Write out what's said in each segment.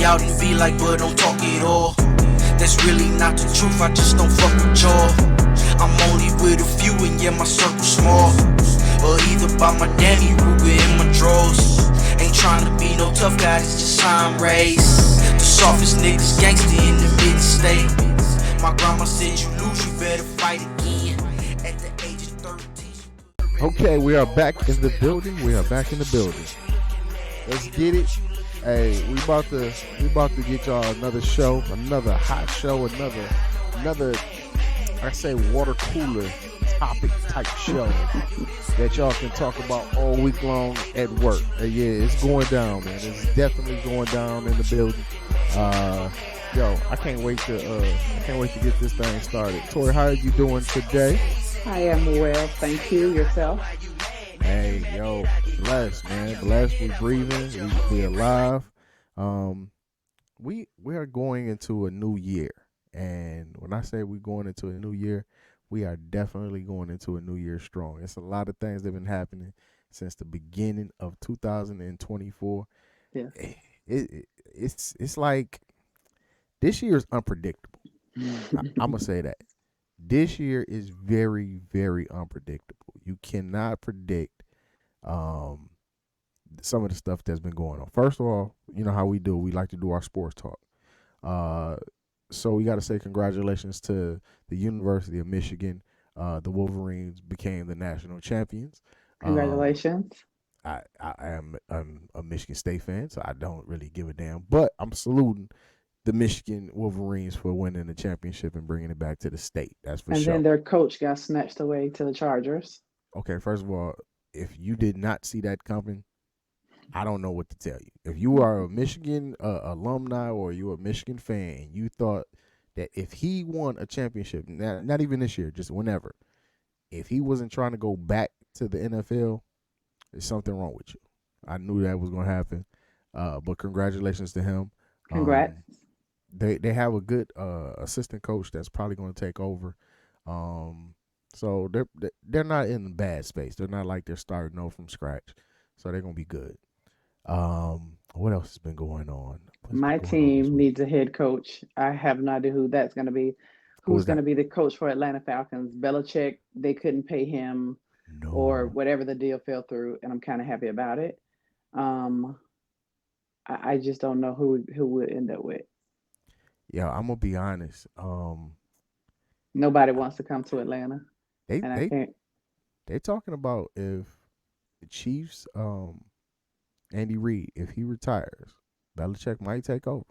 me out in V like, but don't talk it all. That's really not the truth, I just don't fuck with y'all. I'm only with a few and yeah, my circle's small. Or either by my Danny Ruger in my drawers. Ain't trying to be no tough guy, it's just time race. The softest niggas gangster in the mid-state. My grandma said you lose, you better fight again. At the age of 13. Okay, we are back in the building. Let's get it. Hey, we about to get y'all another show, another hot show, another I say water cooler topic type show that y'all can talk about all week long at work. Yeah, it's going down, man. It's definitely going down in the building. Yo, I can't wait to get this thing started. Tori, how are you doing today? I am well, thank you. Yourself? Hey, yo, blessed, man. Blessed. We're breathing. We're alive. We are going into a new year, and when I say we're going into a new year, we are definitely going into a new year strong. It's a lot of things that have been happening since the beginning of 2024. Yeah, it's like this year is unpredictable. I'm gonna say that. This year is very, very unpredictable. You cannot predict some of the stuff that's been going on. First of all, you know how we do. We like to do our sports talk. So we got to say congratulations to the University of Michigan. The Wolverines became the national champions. congratulations. I'm a Michigan State fan, so I don't really give a damn. But I'm saluting the Michigan Wolverines for winning the championship and bringing it back to the state. That's for And sure. then their coach got snatched away to the Chargers. Okay, first of all, if you did not see that coming, I don't know what to tell you. If you are a Michigan alumni or you're a Michigan fan and you thought that if he won a championship, not even this year, just whenever, if he wasn't trying to go back to the NFL, there's something wrong with you. I knew that was going to happen, but congratulations to him. Congrats. They have a good assistant coach that's probably going to take over. So they're not in a bad space. They're not like they're starting over from scratch. So they're going to be good. What else has been going on? My team needs a head coach. I have no idea who that's going to be. Who's going to be the coach for Atlanta Falcons? Belichick, they couldn't pay him or whatever the deal fell through, and I'm kind of happy about it. I just don't know who would end up with. Yeah, I'm gonna be honest. Nobody wants to come to Atlanta. They're talking about if the Chiefs, Andy Reid, if he retires, Belichick might take over.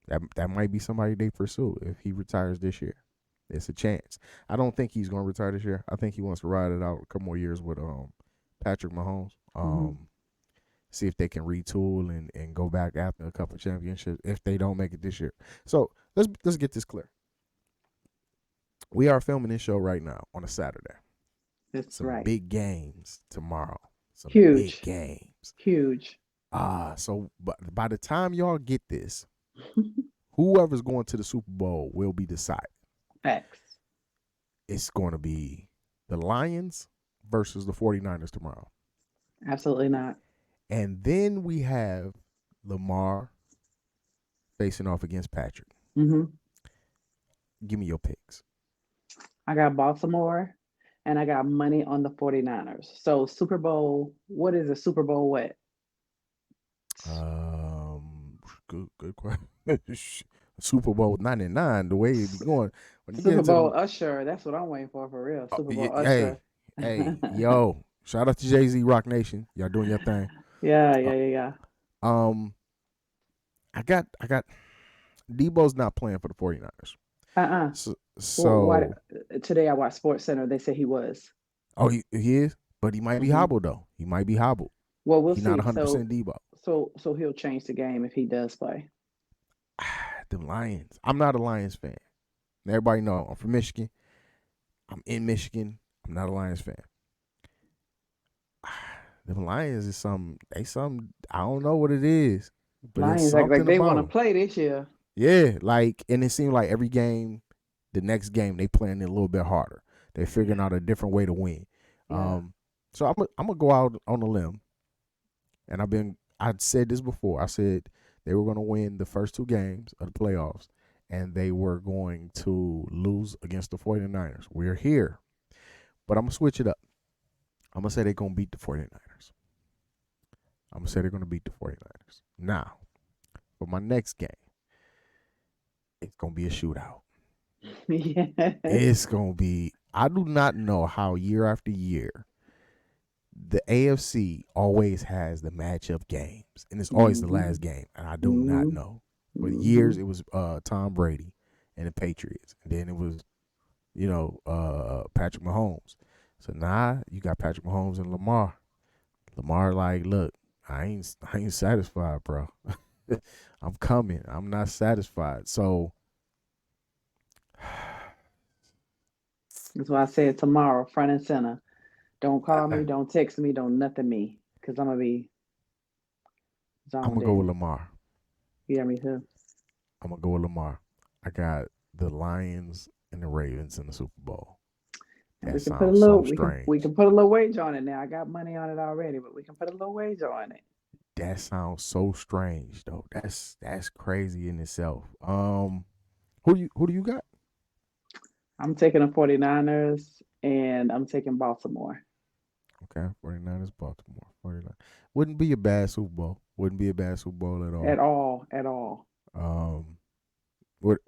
That might be somebody they pursue if he retires this year. It's a chance. I don't think he's gonna retire this year. I think he wants to ride it out a couple more years with Patrick Mahomes. See if they can retool and go back after a couple of championships if they don't make it this year. So let's get this clear. We are filming this show right now on a Saturday. That's Some right. big games tomorrow. Some Huge. big games. Huge. So by the time y'all get this, whoever's going to the Super Bowl will be decided. Facts. It's going to be the Lions versus the 49ers tomorrow. Absolutely not. And then we have Lamar facing off against Patrick. Mm-hmm. Give me your picks. I got Baltimore, and I got money on the 49ers. So Super Bowl, what is a Super Bowl what? Good question. Super Bowl 99, the way it be going. Super Bowl Usher, that's what I'm waiting for real. Super Bowl Usher. Hey, yo, shout out to Jay-Z, Rock Nation. Y'all doing your thing. Yeah. I got Debo's not playing for the 49ers. So well, today I watched Sports Center. They say he was. Oh, he is? But he might be hobbled, though. He might be hobbled. Well, we'll He's see. Not 100% Debo. So he'll change the game if he does play. Them Lions. I'm not a Lions fan. Everybody know I'm from Michigan. I'm in Michigan. I'm not a Lions fan. Them Lions is something. I don't know what it is. But Lions act like they want to play this year. Yeah, and it seemed like every game, the next game, they playing it a little bit harder. They're figuring out a different way to win. Yeah. So I'm gonna go out on a limb, and I'd said this before. I said They were going to win the first two games of the playoffs, and they were going to lose against the 49ers. We're here. But I'm going to switch it up. I'm going to say they're going to beat the 49ers. I'm going to say they're going to beat the 49ers. Now, for my next game, it's going to be a shootout. Yeah. It's going to be, I do not know how year after year the AFC always has the matchup games, and it's always the last game, and I do not know. For years, it was Tom Brady and the Patriots, and then it was, Patrick Mahomes. So now you got Patrick Mahomes and Lamar. Lamar like, look, I ain't satisfied, bro. I'm coming. I'm not satisfied. So That's why I said tomorrow, front and center. Don't call I, me, don't text me, don't nothing me, because I'm gonna be I'm gonna zoned go with in. Lamar. Yeah, me too. I'm gonna go with Lamar. I got the Lions and the Ravens in the Super Bowl. And That we can put a sounds little so we strange. can put a little wager on it now. I got money on it already, but we can put a little wager on it. That sounds so strange though. That's crazy in itself. Who do you got? I'm taking the 49ers and I'm taking Baltimore. Okay, 49ers, Baltimore. 49. Wouldn't be a bad Super Bowl. Wouldn't be a bad Super Bowl at all. At all, at all. Um,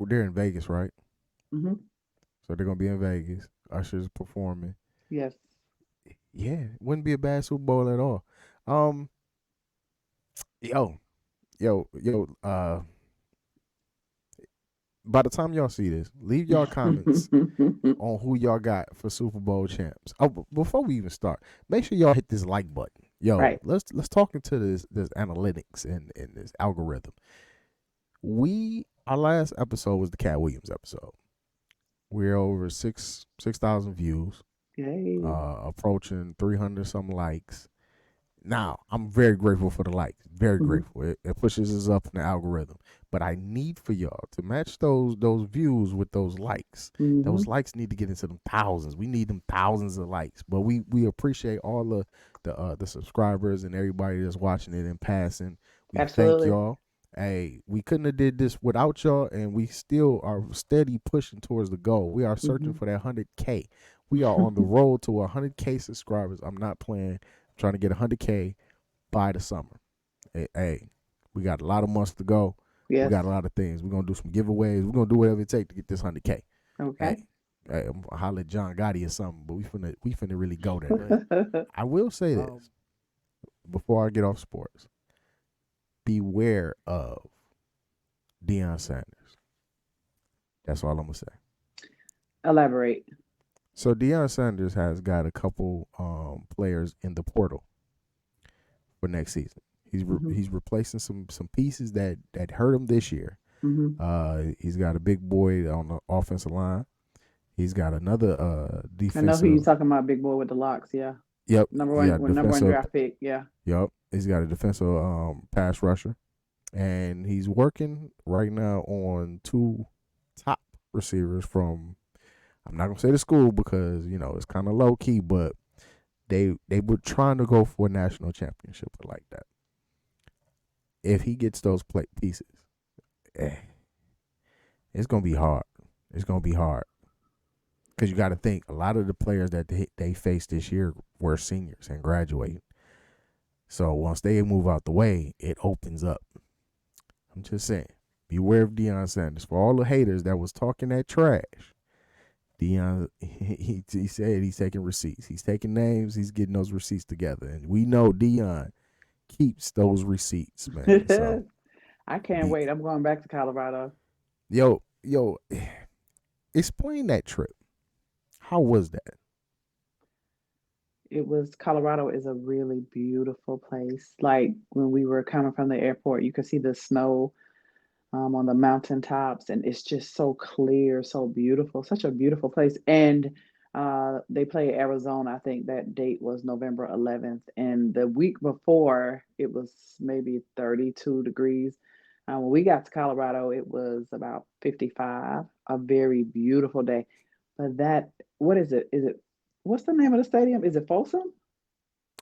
they're in Vegas, right? Hmm. So they're gonna be in Vegas. Usher's performing. Yes. Yeah, wouldn't be a bad Super Bowl at all. Um, yo, yo. By the time y'all see this, leave y'all comments on who y'all got for Super Bowl champs. Oh, before we even start, make sure y'all hit this like button. Yo, Right. let's talk into this analytics and this algorithm. Our last episode was the Cat Williams episode. We're over 6,000 views, Yay. approaching 300 some likes. Now, I'm very grateful for the likes. Very Hmm. grateful. It pushes us up in the algorithm. But I need for y'all to match those views with those likes. Hmm. Those likes need to get into them thousands. We need them thousands of likes. But we appreciate all the subscribers and everybody that's watching it and passing. We thank Absolutely. y'all. Hey, we couldn't have did this without y'all, and we still are steady pushing towards the goal. We are searching Hmm. for that 100K. We are on the road to 100K subscribers. I'm not playing. Trying to get 100K by the summer. Hey, we got a lot of months to go. We Yes. got a lot of things. We're gonna do some giveaways. We're gonna do whatever it takes to get this 100K. Okay. Hey, I'm gonna holler at John Gotti or something, but we finna really go there. But I will say this before I get off sports: beware of Deion Sanders. That's all I'm gonna say. Elaborate. So Deion Sanders has got a couple players in the portal for next season. Hmm. He's replacing some pieces that hurt him this year. Hmm. He's got a big boy on the offensive line. He's got another I know who you're defensive. talking about, big boy with the locks. Yeah. Yep, Number he one, got a number one defensive. draft pick. Yeah. Yep, he's got a defensive pass rusher, and he's working right now on two top receivers from. I'm not gonna say the school because it's kind of low key, but they were trying to go for a national championship like that. If he gets those play pieces, eh, it's gonna be hard. It's gonna be hard because you got to think a lot of the players that they faced this year were seniors and graduating. So once they move out the way, it opens up. I'm just saying, beware of Deion Sanders. For all the haters that was talking that trash, Deion he said he's taking receipts. He's taking names. He's getting those receipts together, and we know Deion keeps those receipts, man. So I can't be wait. I'm going back to Colorado. yo, explain that trip. How was that? It was Colorado is a really beautiful place. Like when we were coming from the airport, you could see the snow on the mountaintops, and it's just so clear, so beautiful, such a beautiful place. And they play Arizona. I think that date was November 11th, and the week before it was maybe 32 degrees. When we got to Colorado, it was about 55. A very beautiful day. But that, what is it? Is it what's the name of the stadium? Is it Folsom?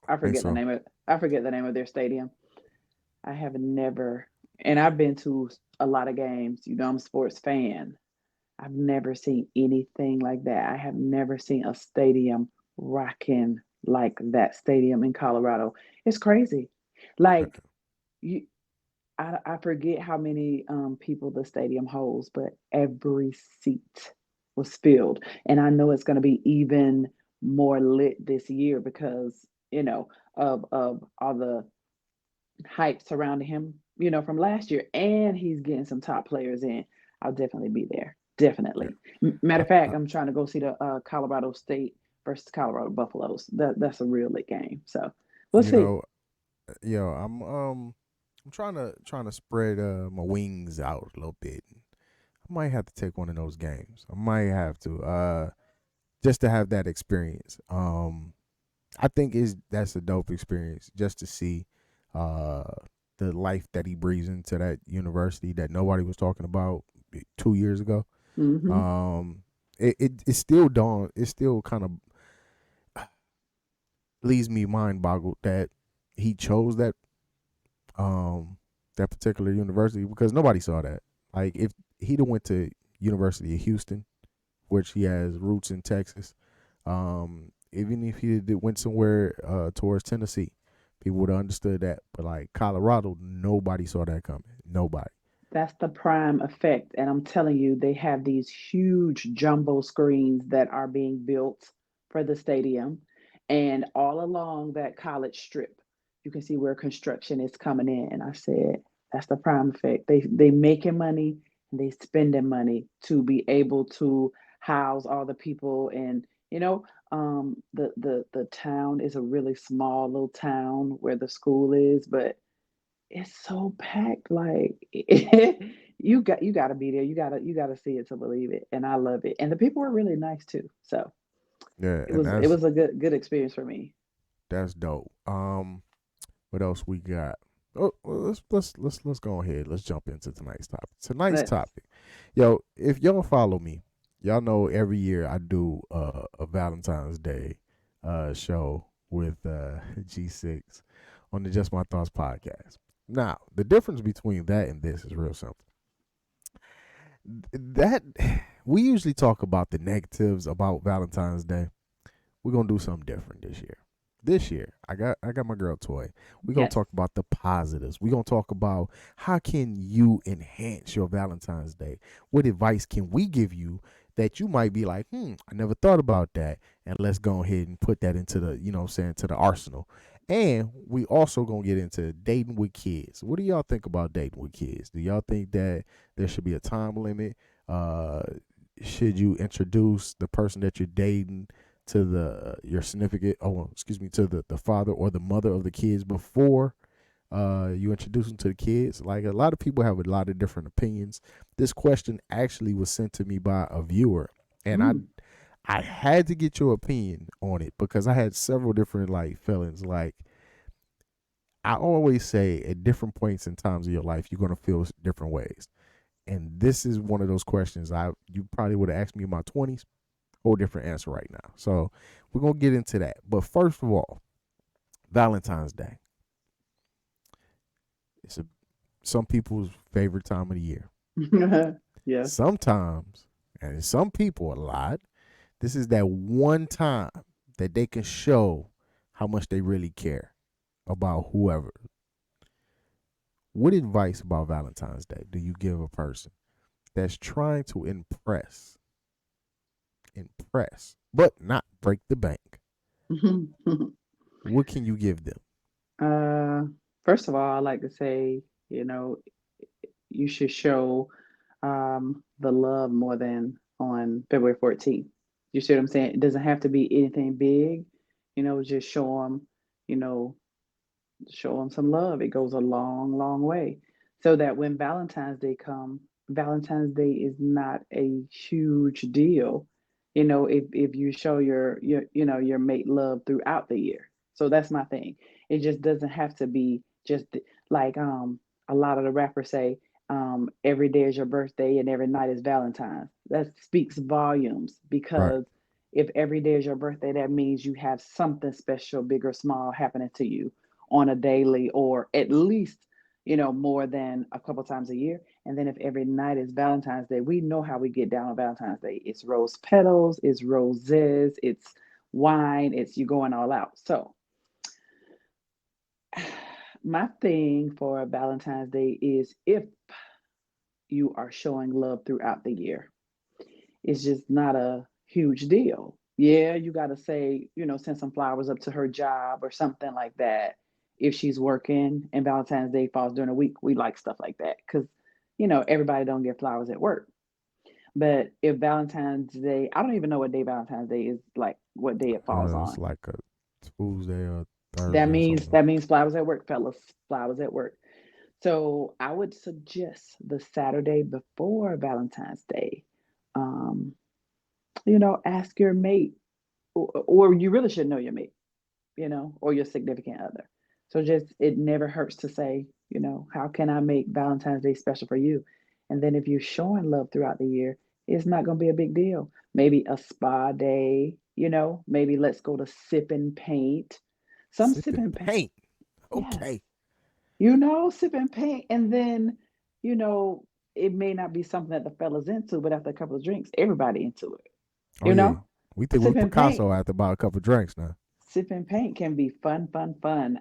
I I think forget the so. name of I forget the name of their stadium. I have never And I've been to a lot of games. You know, I'm a sports fan. I've never seen anything like that. I have never seen a stadium rocking like that stadium in Colorado. It's crazy. Like you, I forget how many people the stadium holds, but every seat was filled. And I know it's going to be even more lit this year because, of all the hype surrounding him, from last year. And he's getting some top players in. I'll definitely be there. Yeah. Definitely. Matter I, of fact, I, I'm trying to go see the Colorado State versus Colorado Buffaloes. That's a real lit game. So we'll you see. know, yo, I'm trying to spread my wings out a little bit. I might have to take one of those games. I might have to just to have that experience. I think is that's a dope experience just to see uh the life that he breathes into that university that nobody was talking about 2 years ago. Hmm. Um, it's still dawn. It still kind of leaves me mind boggled that he chose that particular university because nobody saw that. Like if he'd have went to University of Houston, which he has roots in Texas, even if he went somewhere towards Tennessee, people would have understood that. But like Colorado, nobody saw that coming. Nobody. That's the prime effect. And I'm telling you, they have these huge jumbo screens that are being built for the stadium. And all along that college strip, you can see where construction is coming in. And I said, that's the prime effect. They making money and they spending money to be able to house all the people. And the town is a really small little town where the school is, but it's so packed. Like you got to be there. You got to see it to believe it. And I love it. And the people were really nice too. So Yeah, it and was it was a good experience for me. that's dope. What else we got? Oh, well, let's go ahead. Let's jump into tonight's topic. Tonight's Let's. topic, yo. If y'all follow me, y'all know every year I do a Valentine's Day show with G6 on the Just My Thoughts podcast. Now, the difference between that and this is real simple. That we usually talk about the negatives about Valentine's Day. We're gonna do something different this year. This year, I got my girl Toy. We're gonna Yes. talk about the positives. We're gonna talk about how can you enhance your Valentine's Day. What advice can we give you that you might be like, I never thought about that. And let's go ahead and put that into the, what I'm saying, to the arsenal. And we also gonna get into dating with kids. What do y'all think about dating with kids? Do y'all think that there should be a time limit? Uh, should you introduce the person that you're dating to the your significant excuse me to the father or the mother of the kids before you introduce them to the kids? Like a lot of people have a lot of different opinions. This question actually was sent to me by a viewer, and I Mm. I had to get your opinion on it because I had several different like feelings. Like I always say, at different points in times of your life, you're gonna feel different ways, and this is one of those questions you probably would have asked me in my 20s. Whole different answer right now. So we're gonna get into that. But first of all, Valentine's Day. It's some people's favorite time of the year. Yes. Sometimes, and some people a lot, this is that one time that they can show how much they really care about whoever. What advice about Valentine's Day do you give a person that's trying to impress, but not break the bank? What can you give them? uh, First of all, I like to say, you know, you should show the love more than on February 14th. You see what I'm saying? It doesn't have to be anything big, just you know, show them some love. It goes a long, long way. So that when Valentine's Day come, Valentine's Day is not a huge deal. If you show your mate love throughout the year. So that's my thing. It just doesn't have to be just like a lot of the rappers say, every day is your birthday and every night is Valentine's. That speaks volumes Right. because if every day is your birthday, that means you have something special, big or small, happening to you on a daily or at least more than a couple times a year. And then if every night is Valentine's Day, we know how we get down on Valentine's Day. It's rose petals, it's roses, it's wine, it's you going all out. So my thing for Valentine's Day is if you are showing love throughout the year, it's just not a huge deal. Yeah, you got to say, send some flowers up to her job or something like that. If she's working and Valentine's Day falls during the week, we like stuff like that because, everybody don't get flowers at work. But if Valentine's Day, I don't even know what day Valentine's Day is, like what day it falls It's on. like a Tuesday or That Thursday or means something. that means flowers at work, fellas. Flowers at work. So I would suggest the Saturday before Valentine's Day. Um, ask your mate, or you really should know your mate, or your significant other. So just it never hurts to say, how can I make Valentine's Day special for you? And then if you're showing love throughout the year, it's not going to be a big deal. Maybe a spa day, maybe let's go to sip and paint. Some Sip sip and and paint, paint. yes, Okay. sip and paint. And then, you know, it may not be something that the fella's into, but after a couple of drinks, everybody into it. Oh You yeah. know, We think we sip and paint, Picasso after about a couple drinks now. sip and paint can be fun, fun, fun.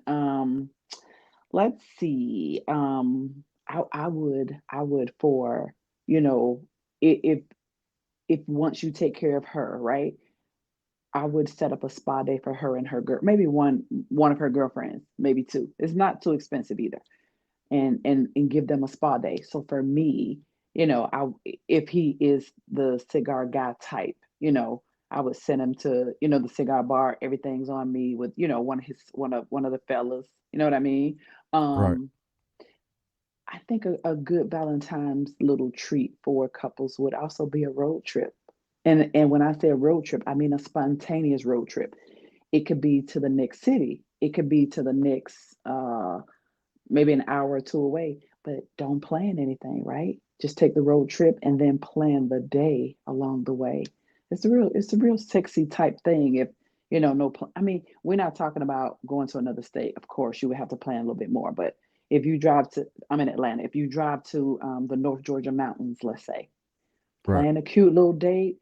Let's see. I would for, you know, if once you take care of her, right? I would set up a spa day for her and her girl, maybe one of her girlfriends, maybe two. It's not too expensive either, and give them a spa day. So for me, I if he is the cigar guy type, I would send him to, the cigar bar. Everything's on me with, one of the fellas. You know what I mean? Right. Um, I think a good Valentine's little treat for couples would also be a road trip. And when I say a road trip, I mean a spontaneous road trip. It could be to the next city. It could be to the next maybe an hour or two away, but don't plan anything, right? Just take the road trip and then plan the day along the way. It's a real sexy type thing. If no, I mean, we're not talking about going to another state. Of course, you would have to plan a little bit more. But if you drive to, I'm in Atlanta. If you drive to the North Georgia mountains, let's say, Right. plan a cute little date.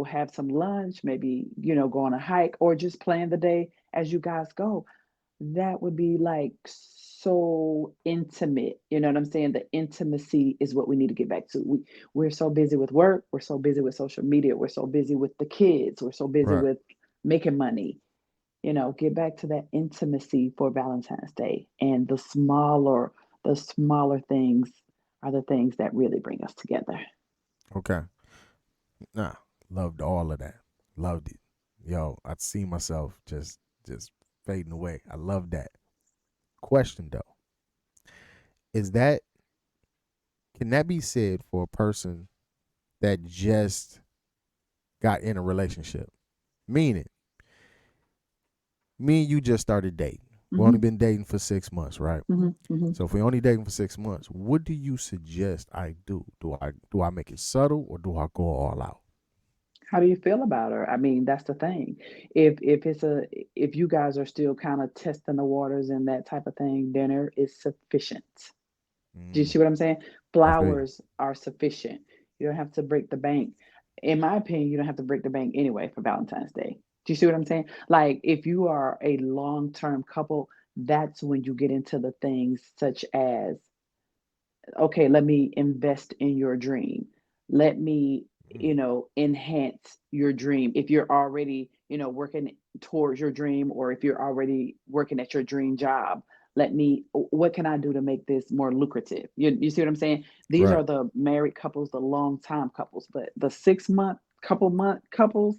Have some lunch, maybe go on a hike, or just plan the day as you guys go. That would be like so intimate. You know what I'm saying? The intimacy is what we need to get back to. We're so busy with work, we're so busy with social media, we're so busy with the kids, we're so busy Right. with making money. Get back to that intimacy for Valentine's Day. And the smaller things are the things that really bring us together. Okay. Nah. Loved all of that. Loved it. Yo, I see myself just fading away. I love that. Question though. Is that can that be said for a person that just got in a relationship? Meaning, me and you just started dating. We only Hmm. been dating for 6 months, right? Hmm. Hmm. So if we only dating for 6 months, what do you suggest I do? Do I make it subtle or do I go all out? How do you feel about her? I mean, that's the thing. If you guys are still kind of testing the waters and that type of thing, dinner is sufficient. Do you Mm, see what I'm saying? I feel you. Flowers are sufficient. You don't have to break the bank. In my opinion, you don't have to break the bank anyway for Valentine's Day. Do you see what I'm saying? Like if you are a long-term couple, that's when you get into the things such as, okay, let me invest in your dream. Let me, Mm, enhance your dream. If you're already, working towards your dream, or if you're already working at your dream job, what can I do to make this more lucrative? You see what I'm saying? These right. are the married couples, the long time couples, but the 6 month, couple month couples,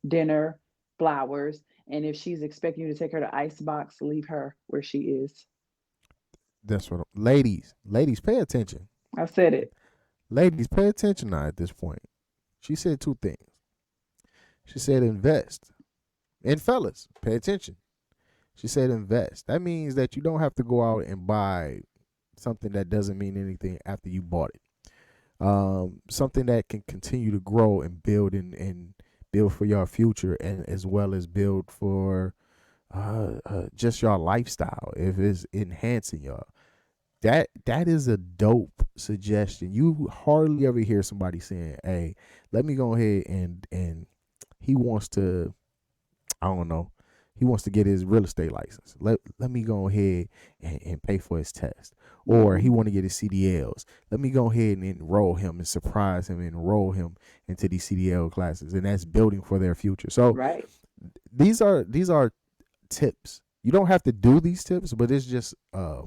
dinner, flowers. And if she's expecting you to take her to Icebox, leave her where she is. That's what. Ladies, pay attention. I said it. Ladies, pay attention now. At this point, she said two things. She said invest, and fellas, pay attention. She said invest. That means that you don't have to go out and buy something that doesn't mean anything after you bought it. Something that can continue to grow and build and build for your future, and as well as build for just your lifestyle if it's enhancing y'all. That is a dope suggestion. You hardly ever hear somebody saying, "Hey, let me go ahead and he wants to, I don't know, he wants to get his real estate license. Let me go ahead and pay for his test, or he Mm-hmm. want to get his CDLs. Let me go ahead and enroll him and surprise him and enroll him into these CDL classes, and that's building for their future. So Right. these are tips. You don't have to do these tips, but it's just a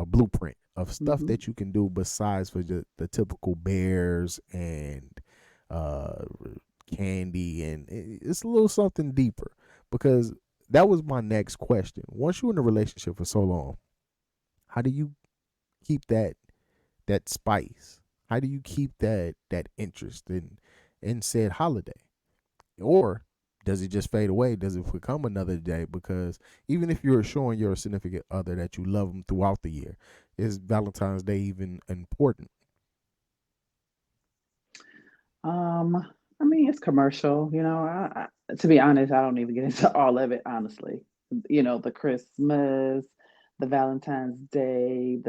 blueprint of stuff Mm-hmm. that you can do besides for the typical bears and uh, candy, and it's a little something deeper, because that was my next question. Once you're in a relationship for so long, how do you keep that spice? How do you keep that interest in said holiday? Or does it just fade away? Does it become another day? Because even if you're showing your significant other that you love them throughout the year, is Valentine's Day even important? Um, I mean, it's commercial, to be honest, I don't even get into all of it, honestly. The Christmas, the Valentine's Day,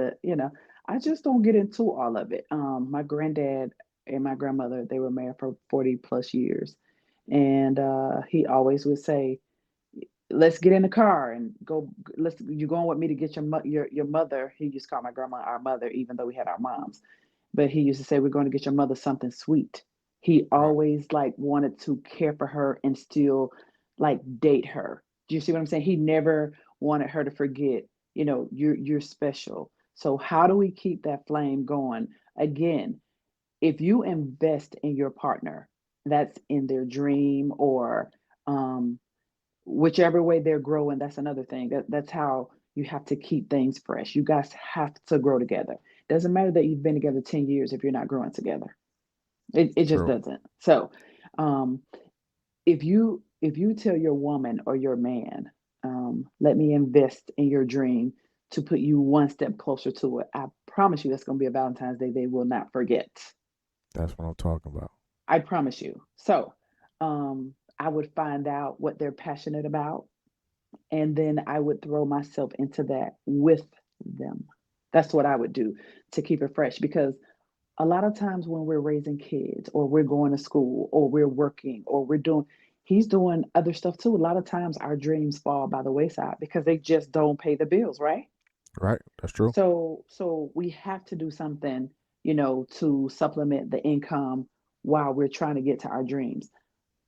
I just don't get into all of it. My granddad and my grandmother, they were married for 40 plus years. And he always would say, let's get in the car and go. You going with me to get your mother. He used to call my grandma our mother, even though we had our moms. But he used to say, we're going to get your mother something sweet. He Right. always like wanted to care for her and still like date her. Do you see what I'm saying? He never wanted her to forget, you're special. So how do we keep that flame going? Again, if you invest in your partner, that's in their dream or um, whichever way they're growing, that's another thing. That's how you have to keep things fresh. You guys have to grow together. Doesn't matter that you've been together 10 years if you're not growing together. It just True. doesn't. So um, if you tell your woman or your man, let me invest in your dream to put you one step closer to it, I promise you that's going to be a Valentine's Day they will not forget. That's what I'm talking about. I promise you. So I would find out what they're passionate about, and then I would throw myself into that with them. That's what I would do to keep it fresh, because a lot of times when we're raising kids or we're going to school or we're working or he's doing other stuff too. A lot of times our dreams fall by the wayside because they just don't pay the bills, right? Right. That's true. So we have to do something, to supplement the income while we're trying to get to our dreams.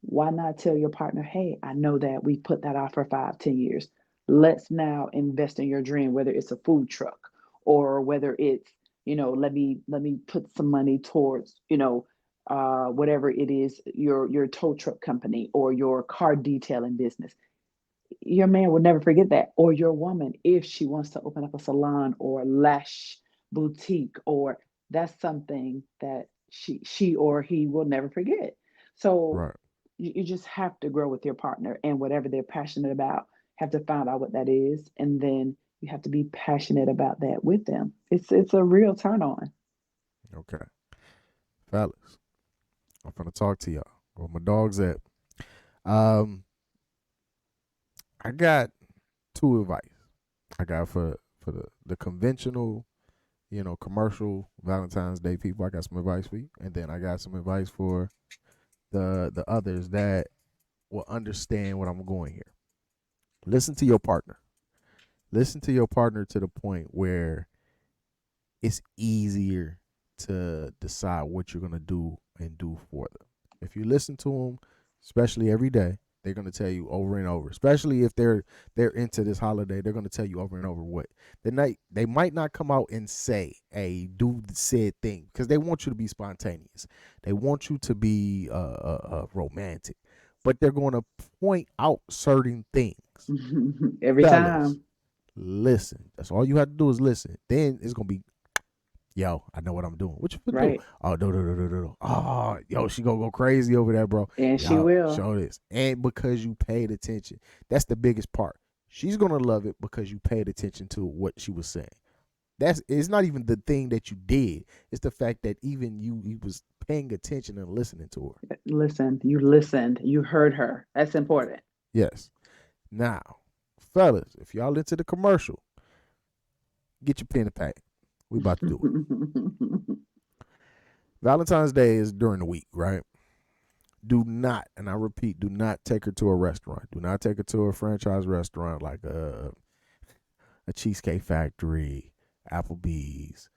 Why not tell your partner, hey, I know that we put that off for 5, 10 years. Let's now invest in your dream, whether it's a food truck or whether it's, let me put some money towards, whatever it is, your tow truck company or your car detailing business. Your man would never forget that. Or your woman, if she wants to open up a salon or lash boutique, or that's something that she or he will never forget. So Right. you just have to grow with your partner, and whatever they're passionate about, have to find out what that is, and then you have to be passionate about that with them. It's a real turn on. Okay. Fellas, I'm gonna talk to y'all. Where my dog's at. Um, I got two advice. I got for the conventional, commercial Valentine's Day people. I got some advice for you, and then I got some advice for the others that will understand what I'm going here. Listen to your partner. Listen to your partner to the point where it's easier to decide what you're gonna do and do for them. If you listen to them, especially every day, they're gonna tell you over and over. Especially if they're into this holiday, they're gonna tell you over and over what they might not come out and say, "Hey, do the said thing," because they want you to be spontaneous. They want you to be romantic, but they're going to point out certain things. Every Fellas, time. listen. That's all you have to do is listen. Then it's gonna be, yo, I know what I'm doing. What you finna do? Right. Oh, no, no, no, no, no, no. Oh, yo, she gonna go crazy over there, bro. And she Y'all, will. show this. And because you paid attention. That's the biggest part. She's gonna love it because you paid attention to what she was saying. It's not even the thing that you did. It's the fact that even you was paying attention and listening to her. Listen, you listened, you heard her. That's important. Yes. Now, fellas, if y'all into the commercial, Get your pen and pad. We about to do it. Valentine's Day is during the week, right? Do not, and I repeat, do not take her to a restaurant. Do not take her to a franchise restaurant like a Cheesecake Factory, Applebee's,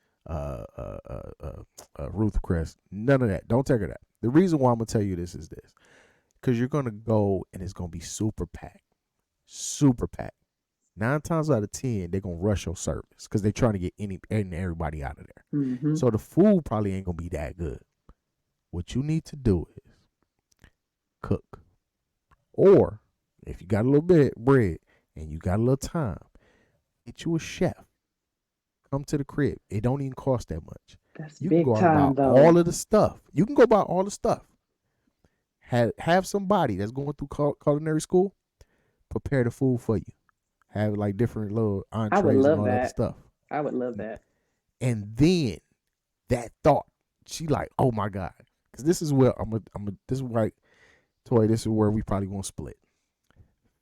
Ruth Chris. None of that. Don't take her that. The reason why I'm gonna tell you this is this, because you're gonna go and it's gonna be super packed, super packed. 9 times out of 10, they're gonna rush your service because they're trying to get any and everybody out of there. Mm-hmm. So the food probably ain't gonna be that good. What you need to do is cook, or if you got a little bit of bread and you got a little time, get you a chef. Come to the crib. It don't even cost that much. That's You can big go out time, and buy though. all of the stuff. You can go buy all the stuff. Have somebody that's going through culinary school prepare the food for you. Have like different little I would entrees and love all that that. stuff. I would love that. And then that thought, she like, oh my God, because this is where this is right, Toy. This is where we probably won't split,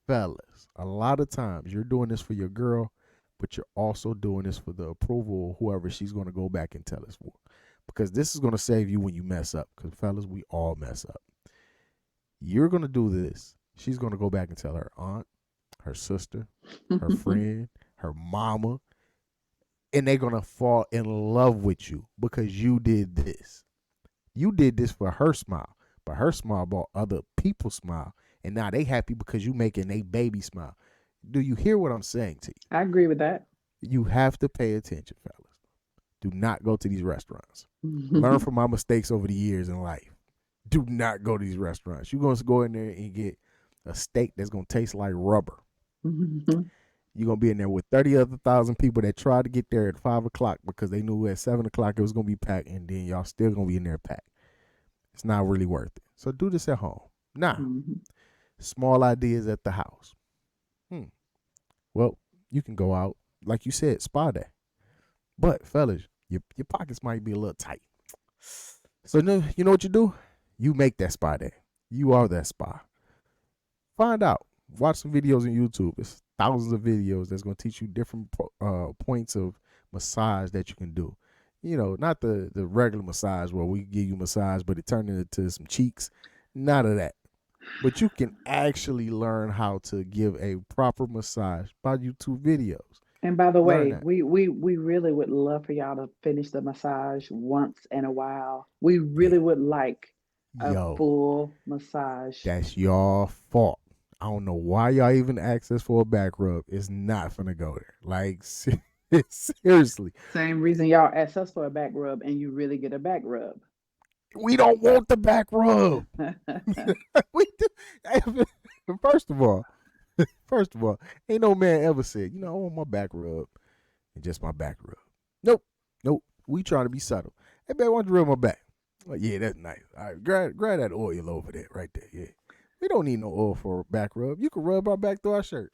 fellas. A lot of times you're doing this for your girl, but you're also doing this for the approval of whoever she's going to go back and tell us for, because this is going to save you when you mess up. Because fellas, we all mess up. You're going to do this. She's going to go back and tell her aunt, her sister, her friend, her mama, and they're going to fall in love with you because you did this. You did this for her smile, but her smile brought other people's smile, and now they happy because you making a baby smile. Do you hear what I'm saying to you? I agree with that. You have to pay attention, fellas. Do not go to these restaurants. Learn from my mistakes over the years in life. Do not go to these restaurants. You're going to go in there and get a steak that's going to taste like rubber. You're going to be in there with 30 other thousand people that tried to get there at 5 o'clock because they knew at 7 o'clock it was going to be packed, and then y'all still going to be in there packed. It's not really worth it. So do this at home. Now, small ideas at the house. Well, you can go out, like you said, spa day. But, fellas, your pockets might be a little tight. So, you know what you do? You make that spa day. You are that spa. Find out. Watch some videos on YouTube. It's thousands of videos that's going to teach you different points of massage that you can do. You know, not the regular massage where we give you massage, but it turned into some cheeks. None of that. But you can actually learn how to give a proper massage by YouTube videos. And by the Learn way, that. we really would love for y'all to finish the massage once in a while. We really would like a Yo, full massage. that's your fault. I don't know why y'all even asked us for a back rub. It's not finna go there. Like, seriously. Same reason y'all ask us for a back rub and you really get a back rub. We don't want the back rub. We do. First of all, ain't no man ever said, I want my back rub and just my back rub. Nope. We trying to be subtle. Hey, babe, why don't you rub my back? Like, yeah, that's nice. All right, grab that oil over there, right there. Yeah. We don't need no oil for a back rub. You can rub our back through our shirt.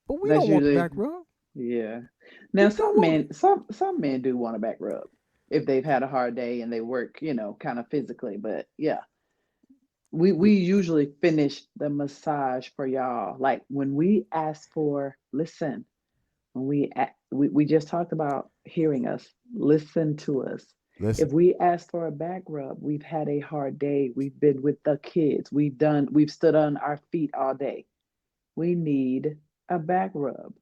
But we That's don't want the usually back rub. Yeah. Now We some don't want men some men do want a back rub if they've had a hard day and they work, kind of physically. But yeah, we usually finish the massage for y'all. Like when we ask for, listen, when we just talked about hearing us, listen to us. Listen, If we ask for a back rub, we've had a hard day. We've been with the kids. We've stood on our feet all day. We need a back rub.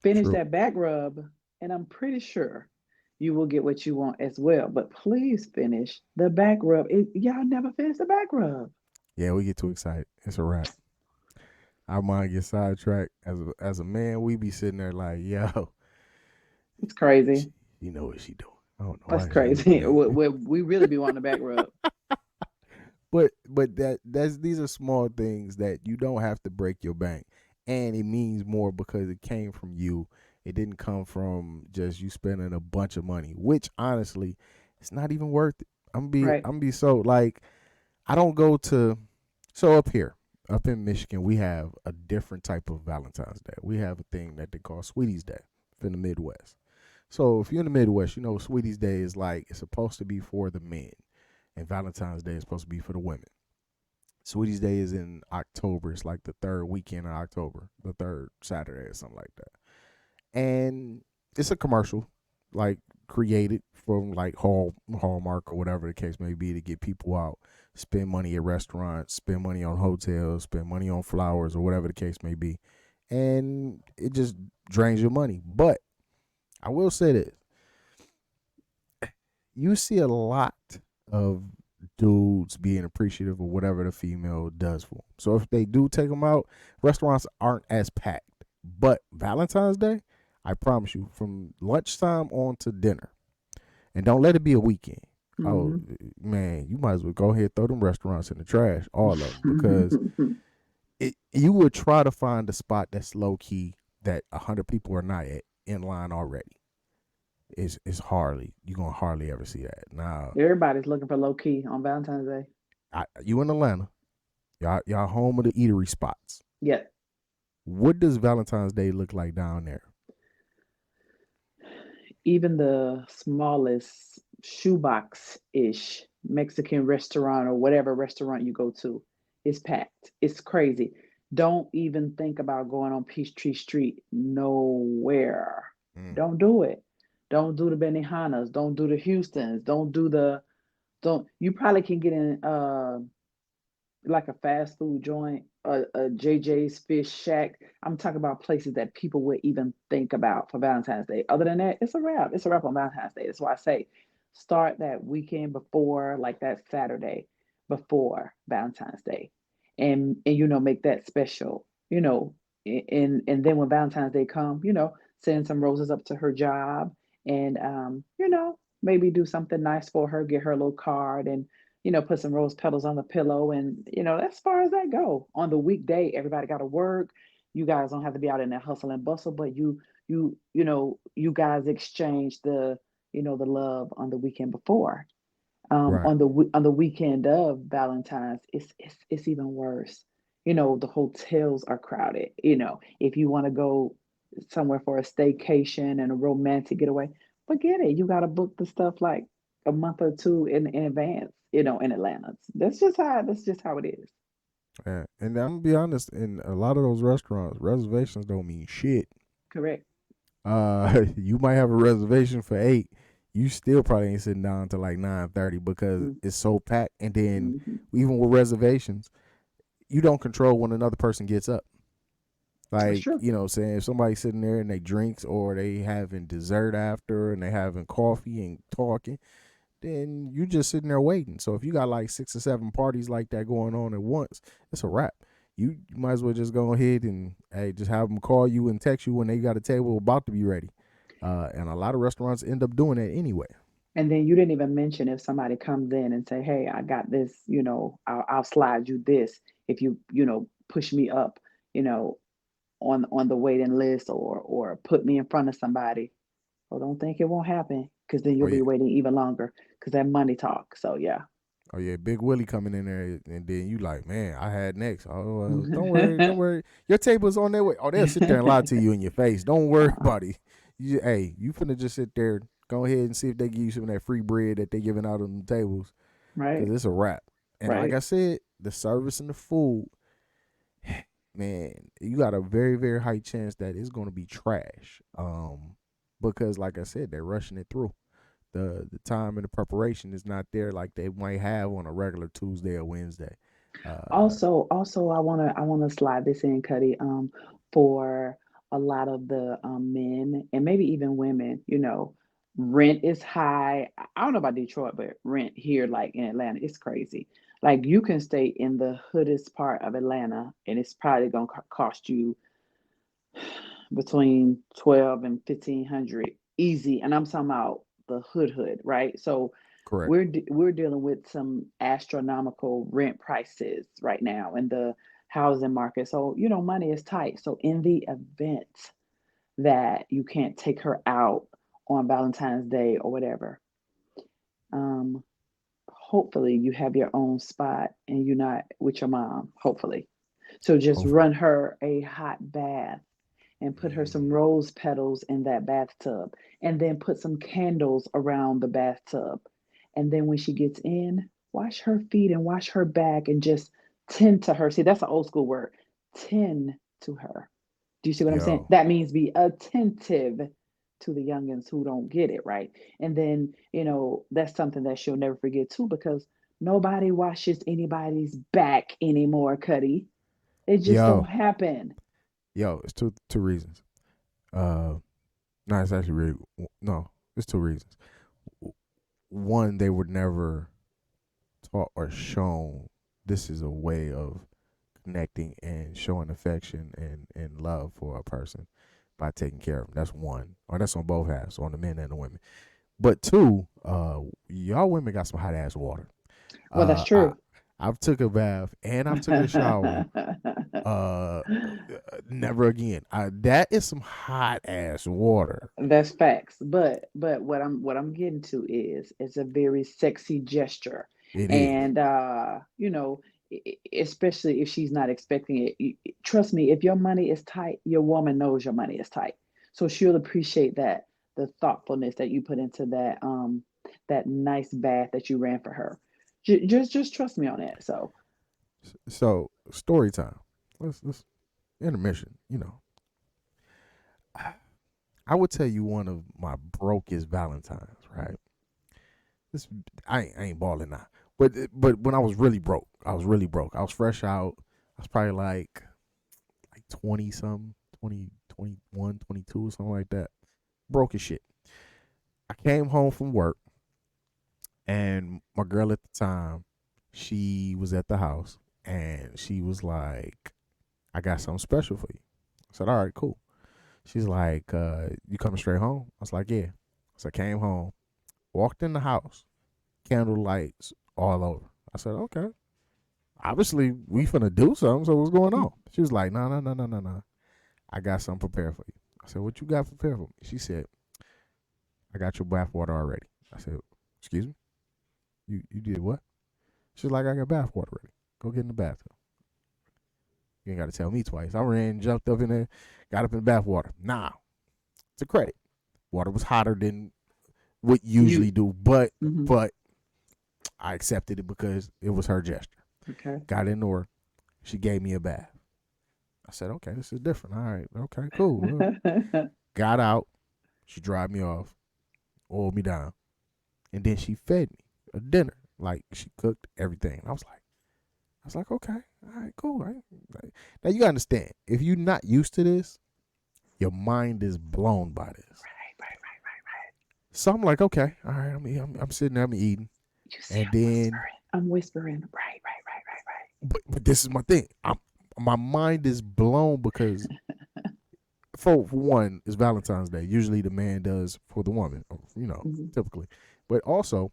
Finish true. that back rub, and I'm pretty sure you will get what you want as well. But please finish the back rub. Y'all never finish the back rub. Yeah, we get too excited. It's a wrap. Our mind gets sidetracked. As a man, we be sitting there like, yo, It's crazy. you know what she doing. I don't know That's why she crazy. doing that. We really be wanting the back rub. But these are small things that you don't have to break your bank, and it means more because it came from you. It didn't come from just you spending a bunch of money, which honestly, it's not even worth it. Right. I'm be so like, I don't go to. So up here, up in Michigan, we have a different type of Valentine's Day. We have a thing that they call Sweeties Day in the Midwest. So if you're in the Midwest, you know Sweeties Day is like, it's supposed to be for the men, and Valentine's Day is supposed to be for the women. Sweeties Day is in October. It's like the third weekend of October, the third Saturday or something like that. And it's a commercial, like created from like Hallmark or whatever the case may be to get people out, spend money at restaurants, spend money on hotels, spend money on flowers or whatever the case may be, and it just drains your money. But I will say this: you see a lot of dudes being appreciative of whatever the female does for them. So if they do take them out, restaurants aren't as packed. But Valentine's Day, I promise you, from lunchtime on to dinner, and don't let it be a weekend. Oh Hmm. man, you might as well go ahead and throw them restaurants in the trash, all of them, because you would try to find a spot that's low key that 100 people are not at in line already. It's hardly you gonna hardly ever see that now. Everybody's looking for low key on Valentine's Day. You in Atlanta, y'all home of the eatery spots. Yeah, What does Valentine's Day look like down there? even the smallest shoebox ish Mexican restaurant or whatever restaurant you go to is packed. It's crazy. Don't even think about going on Peachtree Street. Nowhere. Mm, Don't do it. Don't do the Benihanas. Don't do the Houstons. Don't do the don't. You probably can get in like a fast food joint, a JJ's Fish Shack. I'm talking about places that people would even think about for Valentine's Day. Other than that, it's a wrap. It's a wrap on Valentine's Day. That's why I say start that weekend before, like that Saturday before Valentine's Day, and make that special. And then when Valentine's Day come, send some roses up to her job, and maybe do something nice for her, get her a little card, and put some rose petals on the pillow. And, as far as that go. On the weekday, everybody got to work. You guys don't have to be out in that hustle and bustle, but you guys exchange the love on the weekend before. right, On the weekend of Valentine's, it's even worse. The hotels are crowded. If you want to go somewhere for a staycation and a romantic getaway, forget it. You got to book the stuff like a month or two in advance. In Atlanta, that's just how it is. yeah. And I'm gonna be honest, in a lot of those restaurants, reservations don't mean shit. Correct. You might have a reservation for 8. You still probably ain't sitting down until like 9:30 because Mm-hmm. it's so packed. And then Mm-hmm. even with reservations, you don't control when another person gets up. That's Like, true. saying if somebody's sitting there and they drinks or they having dessert after and they having coffee and talking, then you just sitting there waiting. So if you got like 6 or 7 parties like that going on at once, it's a wrap. You might as well just go ahead and hey, just have them call you and text you when they got a table about to be ready. And a lot of restaurants end up doing that anyway. And then you didn't even mention if somebody comes in and say, "Hey, I got this. I'll slide you this if you push me up, you know, on the waiting list or put me in front of somebody." Well, don't think it won't happen because then Oh you'll yeah, be waiting even longer because that money talk. So yeah. oh yeah, Big Willie coming in there, and then you like, man, I had next. Oh, don't worry, don't worry. Your table's on their way. Oh, they'll sit there and lie to you in your face. Don't worry Uh, about it. Hey, you finna just sit there. Go ahead and see if they give you some of that free bread that they giving out on the tables, right, because it's a wrap. And like right. I said, the service and the food, man, you got a very, very high chance that it's gonna be trash. Because like I said, they're rushing it through. The time and the preparation is not there like they might have on a regular Tuesday or Wednesday. Uh, Also, I wanna slide this in, Cuddy. For a lot of the men and maybe even women, rent is high. I don't know about Detroit, but rent here, like in Atlanta, it's crazy. Like you can stay in the hoodest part of Atlanta, and it's probably gonna cost you between 12 and 1500 easy. And I'm talking about the hood, right? So correct. we're dealing with some astronomical rent prices right now in the housing market. So money is tight. So in the event that you can't take her out on Valentine's Day or whatever, um, hopefully you have your own spot and you're not with your mom. Hopefully, so just Hopefully. run her a hot bath and put her some Mm. rose petals in that bathtub and then put some candles around the bathtub. And then when she gets in, wash her feet and wash her back and just tend to her. See, that's an old school word. Tend to her. Do you see what I'm saying? Yo, That means be attentive to the youngins who don't get it right. And then, that's something that she'll never forget too, because nobody washes anybody's back anymore, Cuddy. It just don't Yo, happen. it's two reasons. Uh, no, it's actually really no. It's two reasons. One, they were never taught or shown this is a way of connecting and showing affection and love for a person by taking care of them. That's one, or that's on both halves, on the men and the women. But two, y'all women got some hot ass water. Well, that's I true. I've took a bath and I've took a shower. Uh, Never again. That is some hot ass water. That's facts. But what I'm getting to is it's a very sexy gesture. It is. And especially if she's not expecting it. Trust me, if your money is tight, your woman knows your money is tight. So she'll appreciate that, the thoughtfulness that you put into that nice bath that you ran for her. Just trust me on that. So So story time. Let's intermission. I would tell you one of my brokest Valentines, right? This I ain't balling now, but when I was really broke, I was really broke. I was fresh out. I was probably like 20 something, 20, 21, 22 or something like that. Broke as shit. I came home from work, and my girl at the time, she was at the house, and she was like, "I got something special for you." I said, "All right, cool." She's like, "You coming straight home?" I was like, "Yeah." So I came home, walked in the house, candle lights all over. I said, "Okay, obviously we finna do something. So what's going on?" She was like, "No, no, no, no, no, no. I got something prepared for you." I said, "What you got prepared for me?" She said, "I got your bath water already." I said, "Excuse me? You did what?" She's like, "I got bath water ready. Go get in the bathtub." You ain't got to tell me twice. I ran, jumped up in there, got up in the bath water. Nah, it's a credit. Water was hotter than what you usually you do, but mhm. but I accepted it because it was her gesture. Okay. Got in her. She gave me a bath. I said, "Okay, this is different. All right, okay, cool." Well, got out. She dried me off, oiled me down, and then she fed me a dinner. Like she cooked everything. I was like, okay, all right, cool. Right? Now you gotta understand, if you're not used to this, your mind is blown by this. Right. So I'm like, okay, all right. I'm sitting there, I'm eating, You see, and then, I'm whispering. Right. but this is my thing. My mind is blown because for one, it's Valentine's Day. Usually the man does for the woman, Hmm. typically. But also,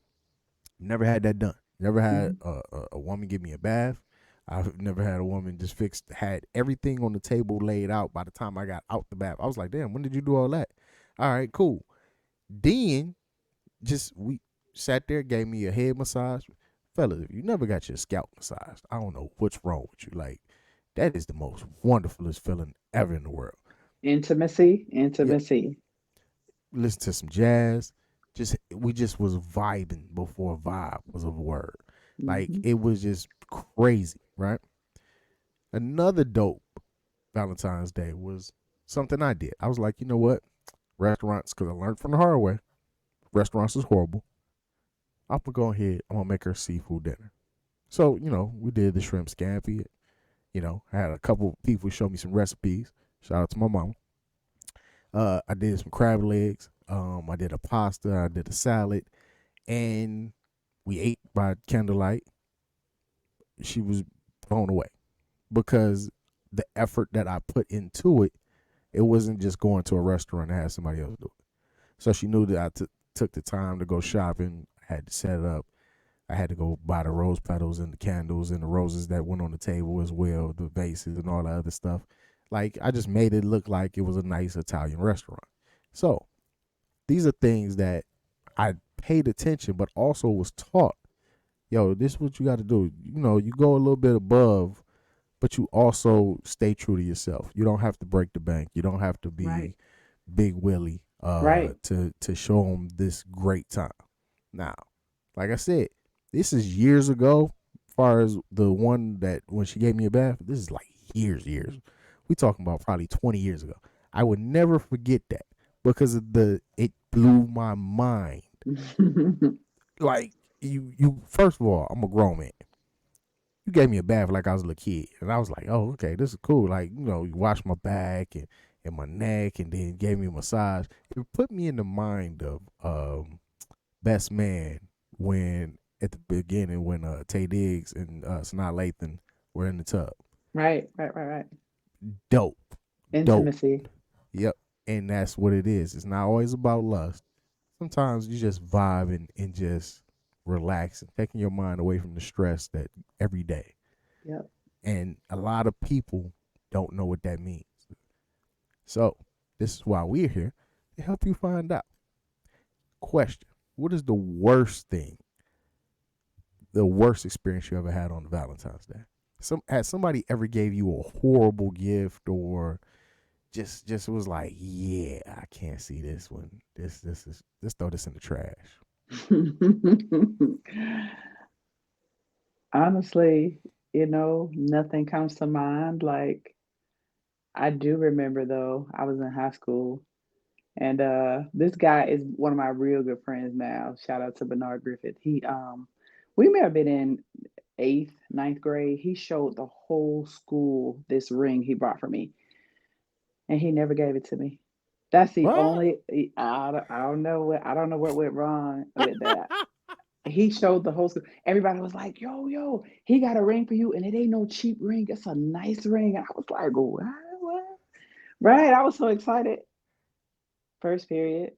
never had that done. Never had Hmm. a woman give me a bath. I've never had a woman just had everything on the table laid out by the time I got out the bath. I was like, damn, when did you do all that? All right, cool. Then we sat there, gave me a head massage. Fellas, if you never got your scalp massaged, I don't know what's wrong with you. Like, that is the most wonderfulest feeling ever in the world. Intimacy, Yeah, intimacy. listen to some jazz. We just was vibing before vibe was a word. Like Hmm. it was just crazy, right? Another dope Valentine's Day was something I did. I was like, you know what? Restaurants, because I learned from the hard way, restaurants is horrible. I'm gonna go ahead. I'm gonna make her seafood dinner. So we did the shrimp scampi. I had a couple people show me some recipes. Shout out to my mom. I did some crab legs. I did a pasta. I did a salad, and we ate by candlelight. She was blown away because the effort that I put into it, it wasn't just going to a restaurant and have somebody else do it. So she knew that took the time to go shopping. I had to set it up. I had to go buy the rose petals and the candles and the roses that went on the table as well, the vases and all that other stuff. Like I just made it look like it was a nice Italian restaurant. So these are things that I paid attention, but also was taught. Yo, this is what you got to do. You go a little bit above, but you also stay true to yourself. You don't have to break the bank. You don't have to Right. be Big Willie Right. to show them this great time. Now, like I said, this is years ago. As far as the one that when she gave me a bath, this is like years. We talking about probably 20 years ago. I would never forget that. because it blew my mind. Like you first of all, I'm a grown man. You gave me a bath like I was a little kid, and I was like, oh, okay, this is cool. Like, you washed my back and my neck, and then gave me a massage. It put me in the mind of Best Man when at the beginning when Tay Diggs and Sanaa Lathan were in the tub. Right. Dope, dope. Intimacy. Yep, and that's what it is. It's not always about lust. Sometimes you just vibe and just relax and taking your mind away from the stress that every day. Yep. And a lot of people don't know what that means. So this is why we're here to help you find out. Question: what is the worst experience you ever had on Valentine's Day? Has somebody ever gave you a horrible gift, or just was like, yeah, I can't see this one. This is, let's throw this in the trash. Honestly, nothing comes to mind. Like, I do remember though, I was in high school and this guy is one of my real good friends now. Shout out to Bernard Griffith. We may have been in eighth, ninth grade. He showed the whole school this ring he bought for me, and he never gave it to me. That's the What? only I don't know what went wrong with that. He showed the whole school. Everybody was like, yo, he got a ring for you, and it ain't no cheap ring. It's a nice ring. And I was like, what? Right. I was so excited. First period,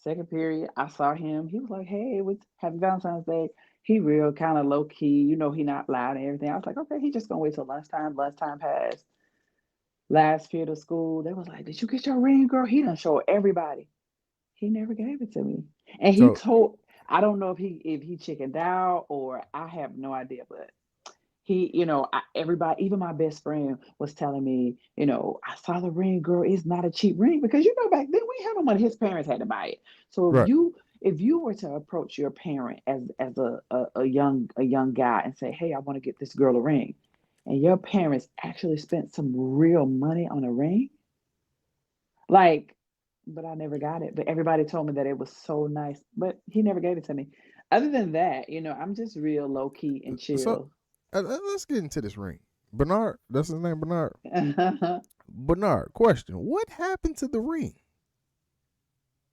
second period, I saw him. He was like, hey, it was happy Valentine's Day. He real kind of low key, he not loud and everything. I was like, okay, he just gonna wait till lunchtime. Lunchtime passed. Last period of school, they was like, did you get your ring, girl? He done showed everybody. He never gave it to me. And he So told, I don't know if he chickened out or I have no idea, but everybody, even my best friend was telling me, I saw the ring, girl. It's not a cheap ring because back then we had no money. His parents had to buy it. So if right. you were to approach your parent as a young guy and say, hey, I want to get this girl a ring, and your parents actually spent some real money on a ring, like, but I never got it. But everybody told me that it was so nice, but he never gave it to me. Other than that, I'm just real low key and So chill. let's get into this ring. Bernard, that's his name, Bernard. Bernard, question: what happened to the ring?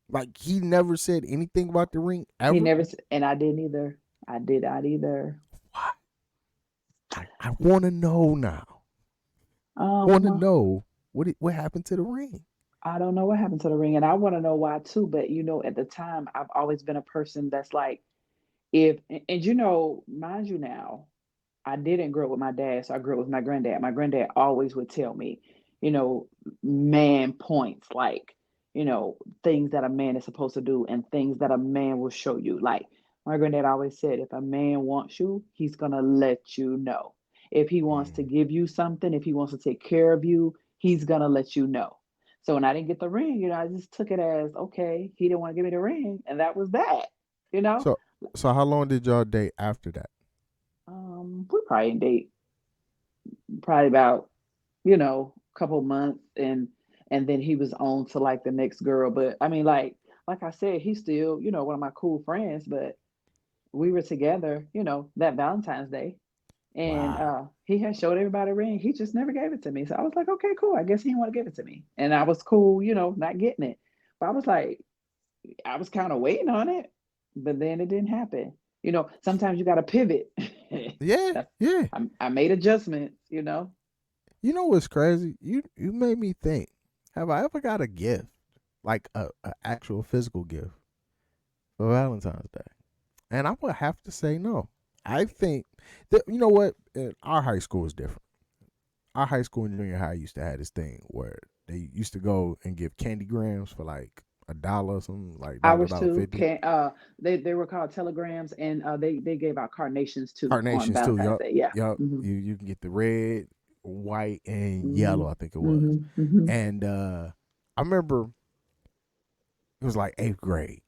Like he never said anything about the ring He ever. never, and I didn't either. I did not either. Why? I want to know now. Want to Um, know what happened to the ring? I don't know what happened to the ring, and I want to know why too. But at the time, I've always been a person that's like, if and mind you now, I didn't grow up with my dad, so I grew up with my granddad. My granddad always would tell me, you know, man points, like, things that a man is supposed to do and things that a man will show you. Like, my granddad always said, if a man wants you, he's going to let you know. If he wants to Mm. give you something, if he wants to take care of you, he's going to let you know. So when I didn't get the ring, I just took it as, okay, he didn't want to give me the ring. And that was that, you know? So so how long did y'all date after that? We probably didn't date probably about couple months, and then he was on to like the next girl. But I mean, like I said, he's still one of my cool friends. But we were together that Valentine's Day, and Wow. he had showed everybody a ring. He just never gave it to me. So I was like, okay, cool, I guess he didn't want to give it to me, and I was cool not getting it. But I was kind of waiting on it, but then it didn't happen. Sometimes you got to pivot. Yeah, yeah. I made adjustments. You know what's crazy? You made me think. Have I ever got a gift, like a actual physical gift for Valentine's Day? And I would have to say no. I think that you know what? Our high school is different. Our high school and junior high used to have this thing where they used to go and give candy grams for like $1 or something, like Ours dollar too. 50. Can they were called telegrams, and they gave out carnations too on Carnations too. Valentine's Yup, Day. Yeah. yup. Hmm. You can get the red, white, and Hmm. yellow. I think it was. Hmm. Hmm. And I remember it was like eighth grade,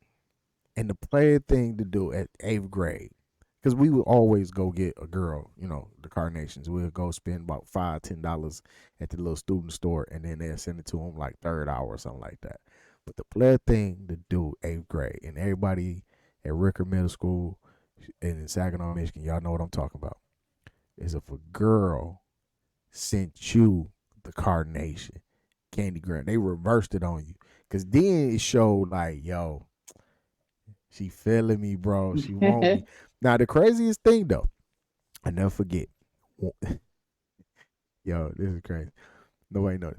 and the player thing to do at eighth grade, because we would always go get a girl, the carnations. We'll go spend about $5, $10 at the little student store, and then they'll send it to them like third hour or something like that. But the player thing to do 8th grade, and everybody at Ricker Middle School and in Saginaw, Michigan, y'all know what I'm talking about. Is if a girl sent you the carnation, candy grant, they reversed it on you. Cause then it showed like, yo, she feeling me, bro. She want me. Now the craziest thing though, I never forget. Yo, this is crazy. Nobody knows.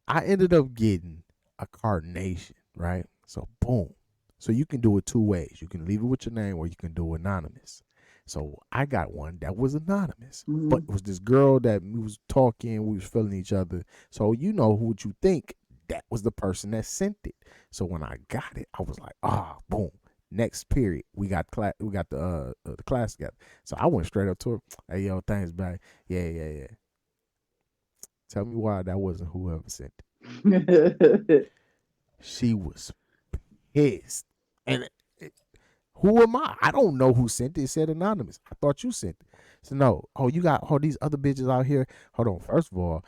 I ended up getting a carnation, right? So boom. So you can do it two ways. You can leave it with your name or you can do anonymous. So I got one that was anonymous. But Mhm. it was this girl that we was talking, we was feeling each other. So you know who would you think that was the person that sent it. So when I got it, I was like, boom. Next period, we got the class together. So I went straight up to her. Hey yo, thanks, back. Yeah, yeah, yeah. Tell me why that wasn't whoever sent it. She was pissed. And who am I? I don't know who sent it. It said anonymous. I thought you sent it. So no. Oh, you got all these other bitches out here. Hold on. First of all,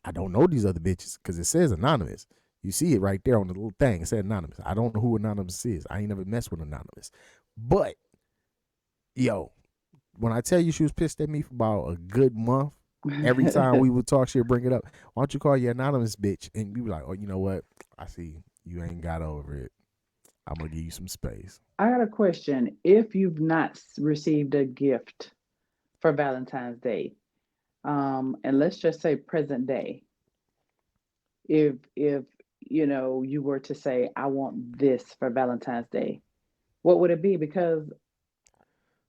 I don't know these other bitches because it says anonymous. You see it right there on the little thing. It said anonymous. I don't know who anonymous is. I ain't never messed with anonymous. But yo, when I tell you she was pissed at me for about a good month, every time we would talk, she'd bring it up. Why don't you call your anonymous bitch? And we be like, oh, you know what? I see you ain't got over it. I'm gonna give you some space. I got a question. If you've not received a gift for Valentine's Day, and let's just say present day, if you were to say, I want this for Valentine's Day, what would it be? Because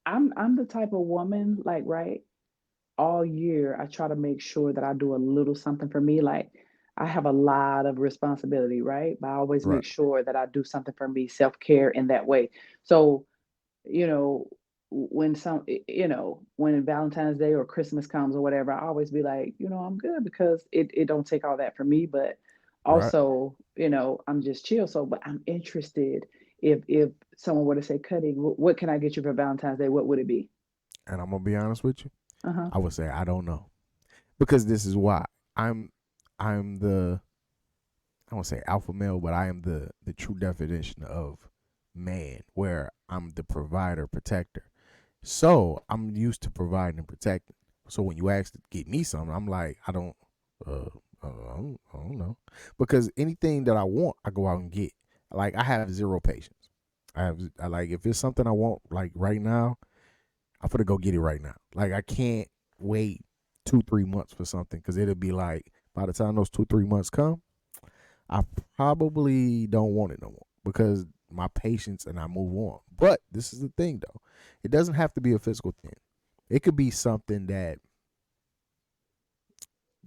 I'm the type of woman, like, right, all year I try to make sure that I do a little something for me. Like, I have a lot of responsibility, right? But I always Right. make sure that I do something for me, self-care in that way. So, you know, when when Valentine's Day or Christmas comes or whatever, I always be like, I'm good because it don't take all that for me, but Right. also, I'm just chill. So, but I'm interested if someone were to say, Cuddy, what can I get you for Valentine's Day? What would it be? And I'm gonna be honest with you. Uh-huh. I would say I don't know because this is why I'm the I won't say alpha male, but I am the true definition of man, where I'm the provider, protector. So I'm used to providing and protecting. So when you ask to get me something, I'm like, uh, I don't know, because anything that I want, I go out and get. Like I have zero patience. I like if it's something I want, like right now, I'm gonna go get it right now. Like I can't wait 2 3 months for something because it'll be like by the time those 2 3 months come, I probably don't want it no more because my patience and I move on. But this is the thing though. It doesn't have to be a physical thing. It could be something that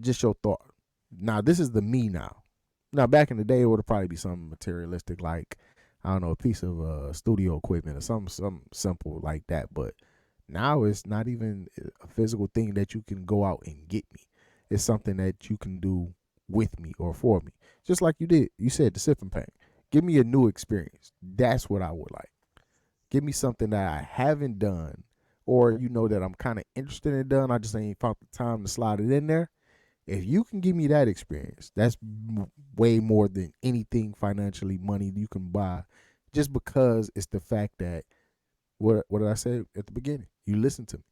just your thought. Now this is the me now. Now back in the day it would probably be something materialistic like I don't know, a piece of studio equipment or something simple like that. But now it's not even a physical thing that you can go out and get me. It's something that you can do with me or for me. Just like you did. You said the sipping paint. Give me a new experience. That's what I would like. Give me something that I haven't done or you know that I'm kind of interested in done. I just ain't found the time to slide it in there. If you can give me that experience, that's way more than anything financially money you can buy just because it's the fact that what did I say at the beginning? You listen to me.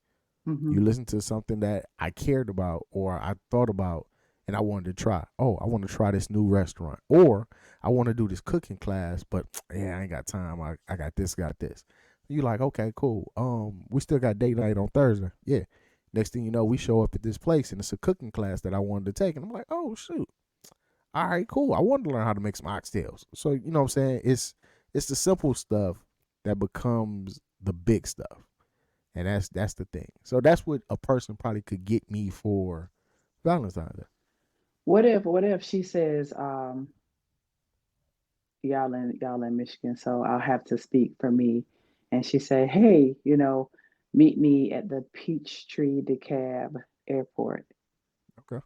Hmm. You listen to something that I cared about or I thought about and I wanted to try. Oh, I want to try this new restaurant. Or I want to do this cooking class, but yeah, I ain't got time. I got this, got this. You like, okay, cool. We still got date night on Thursday. Yeah. Next thing you know, we show up at this place and it's a cooking class that I wanted to take. And I'm like, oh shoot. All right, cool. I wanted to learn how to make some oxtails. So, you know what I'm saying? It's the simple stuff that becomes the big stuff. And that's the thing. So that's what a person probably could get me for Valentine's Day. What if she says, y'all in Michigan, so I'll have to speak for me. And she say, hey, meet me at the Peachtree DeKalb Airport, Okay.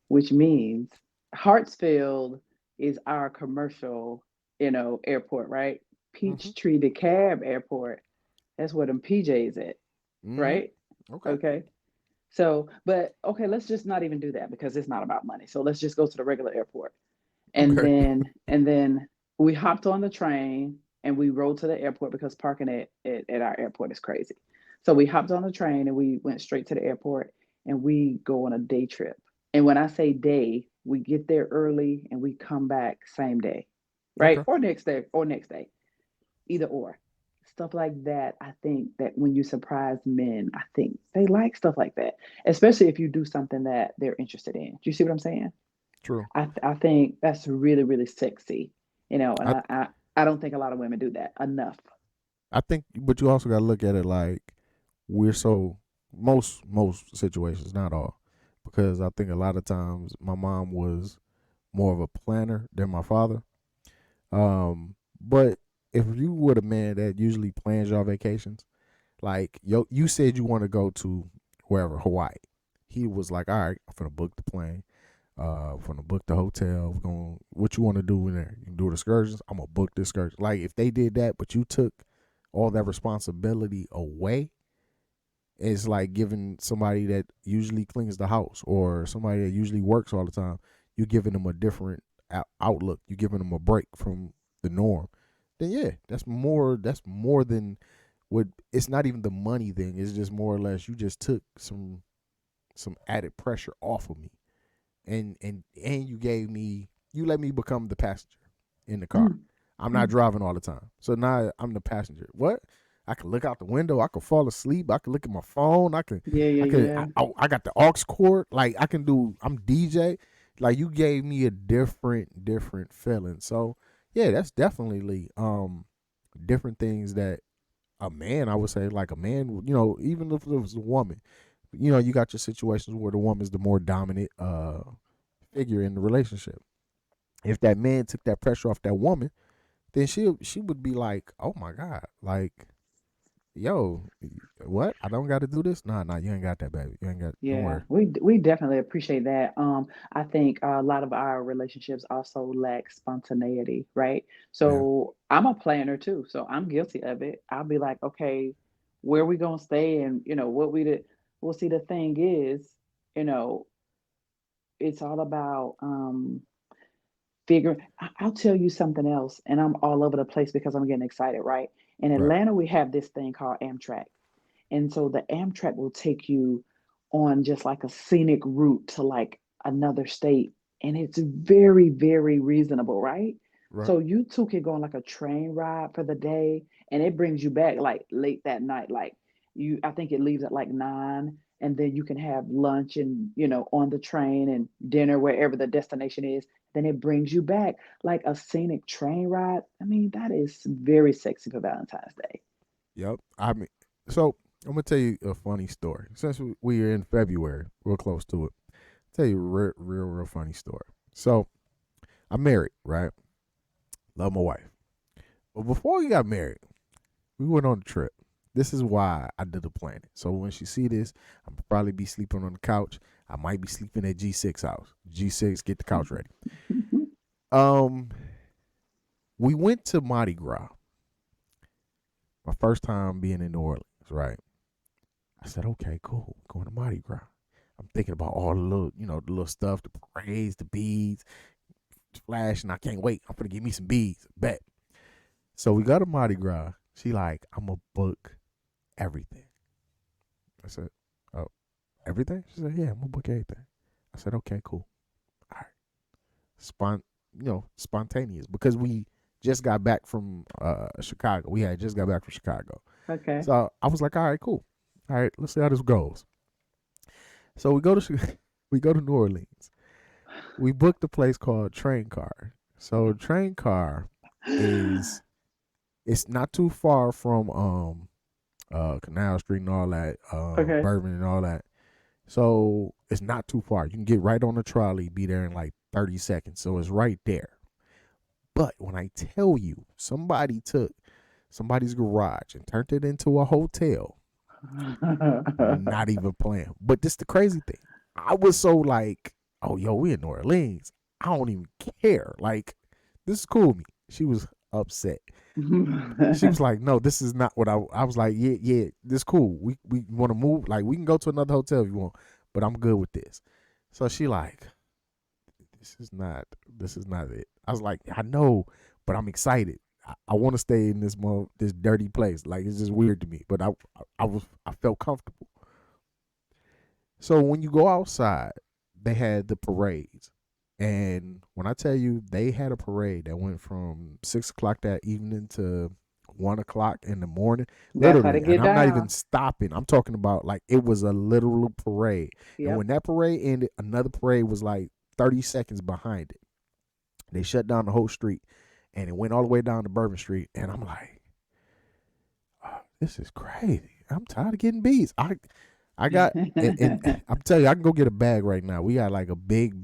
which means Hartsfield is our commercial, airport, right? Mm-hmm. Peachtree DeKalb Airport, that's where them PJs at, Mm-hmm. right? Okay. Okay. So, but okay, let's just not even do that because it's not about money. So let's just go to the regular airport. And Okay. then We hopped on the train and we rode to the airport because parking at our airport is crazy. So we hopped on the train and we went straight to the airport and we go on a day trip. And when I say day, we get there early and we come back same day, right? Okay. Or next day, either or. Stuff like that. I think that when you surprise men, I think they like stuff like that, especially if you do something that they're interested in. Do you see what I'm saying? True. I think that's really, really sexy, and I I don't think a lot of women do that enough. I think, but you also got to look at it like we're so most situations, not all, because I think a lot of times my mom was more of a planner than my father. But if you were the man that usually plans your vacations, like you said you want to go to wherever, Hawaii. He was like, all right, I'm gonna book the plane. I'm gonna book the hotel. We're going what you want to do in there. You can do the excursions. I'm gonna book the excursion. Like if they did that, but you took all that responsibility away, it's like giving somebody that usually cleans the house or somebody that usually works all the time, you're giving them a different outlook. You're giving them a break from the norm. Then yeah, that's more than what. It's not even the money thing. It's just more or less you just took some added pressure off of me, and you let me become the passenger in the car. Mm, I'm not mm. driving all the time, so now I'm the passenger. What? I can look out the window. I can fall asleep. I can look at my phone. Yeah, yeah, I can. yeah. I got the aux cord. Like I can do. I'm DJ. Like you gave me a different feeling. So yeah, that's definitely different things that a man, I would say, like a man, even if it was a woman, you got your situations where the woman's the more dominant figure in the relationship. If that man took that pressure off that woman, then she would be like, "Oh my God, like, yo, what? I don't got to do this? Nah, you ain't got that, baby. You ain't got. Don't Yeah, worry." we definitely appreciate that. I think a lot of our relationships also lack spontaneity, right? Yeah, So I'm a planner too, so I'm guilty of it. I'll be like, okay, where we gonna stay, and what we did. Well, see, the thing is, you know, it's all about figuring. I'll tell you something else, and I'm all over the place because I'm getting excited, right? In right, Atlanta, we have this thing called Amtrak. And so the Amtrak will take you on just like a scenic route to like another state. And it's very, very reasonable, right? right. So you two can go on like a train ride for the day and it brings you back like late that night. Like I think it leaves at like 9 and then you can have lunch and, on the train and dinner wherever the destination is. Then it brings you back like a scenic train ride. I mean, that is very sexy for Valentine's Day. Yep. I mean, so I'm gonna tell you a funny story. Since we are in February, we're close to it. Tell you a real funny story. So I'm married, right? Love my wife. But before we got married, we went on a trip. This is why I did the planning. So when she see this, I'm probably be sleeping on the couch. I might be sleeping at G6 house. G6, get the couch ready. Um, we went to Mardi Gras. My first time being in New Orleans, right? I said, okay, cool, going to Mardi Gras. I'm thinking about all the little stuff, the parades, the beads, flash, and I can't wait. I'm gonna give me some beads. Bet. So we got to Mardi Gras. She like, I'm gonna book everything. I said, oh, everything? She said, yeah, I'm gonna book everything. I said, okay, cool. All right. Spontaneous because we just got back from Chicago. We had just got back from Chicago. Okay. So I was like, all right, cool. All right, let's see how this goes. So we go to we go to New Orleans. We booked a place called Train Car. So Train Car is it's not too far from Canal Street and all that, Okay. Bourbon and all that. So it's not too far. You can get right on the trolley, be there in like 30 seconds. So it's right there. But when I tell you somebody took somebody's garage and turned it into a hotel, not even playing. But this the crazy thing. I was so like, oh yo, we in New Orleans. I don't even care. Like, this is cool with me. She was upset. She was like, no, this is not what I was like, yeah, this cool. We want to move. Like, we can go to another hotel if you want, but I'm good with this. So she like, this is not it. I was like, I know, but I'm excited. I want to stay in this dirty place. Like it's just weird to me, but I felt comfortable. So when you go outside, they had the parades, and when I tell you they had a parade that went from 6 o'clock that evening to 1 o'clock in the morning, That's how to literally, and get I'm not even down. stopping. I'm talking about like it was a literal parade, and Yep. when that parade ended, another parade was like 30 seconds behind it. They shut down the whole street, and it went all the way down to Bourbon Street, and I'm like, oh, this is crazy. I'm tired of getting beats. I got and I'm telling you, I can go get a bag right now. We got like a big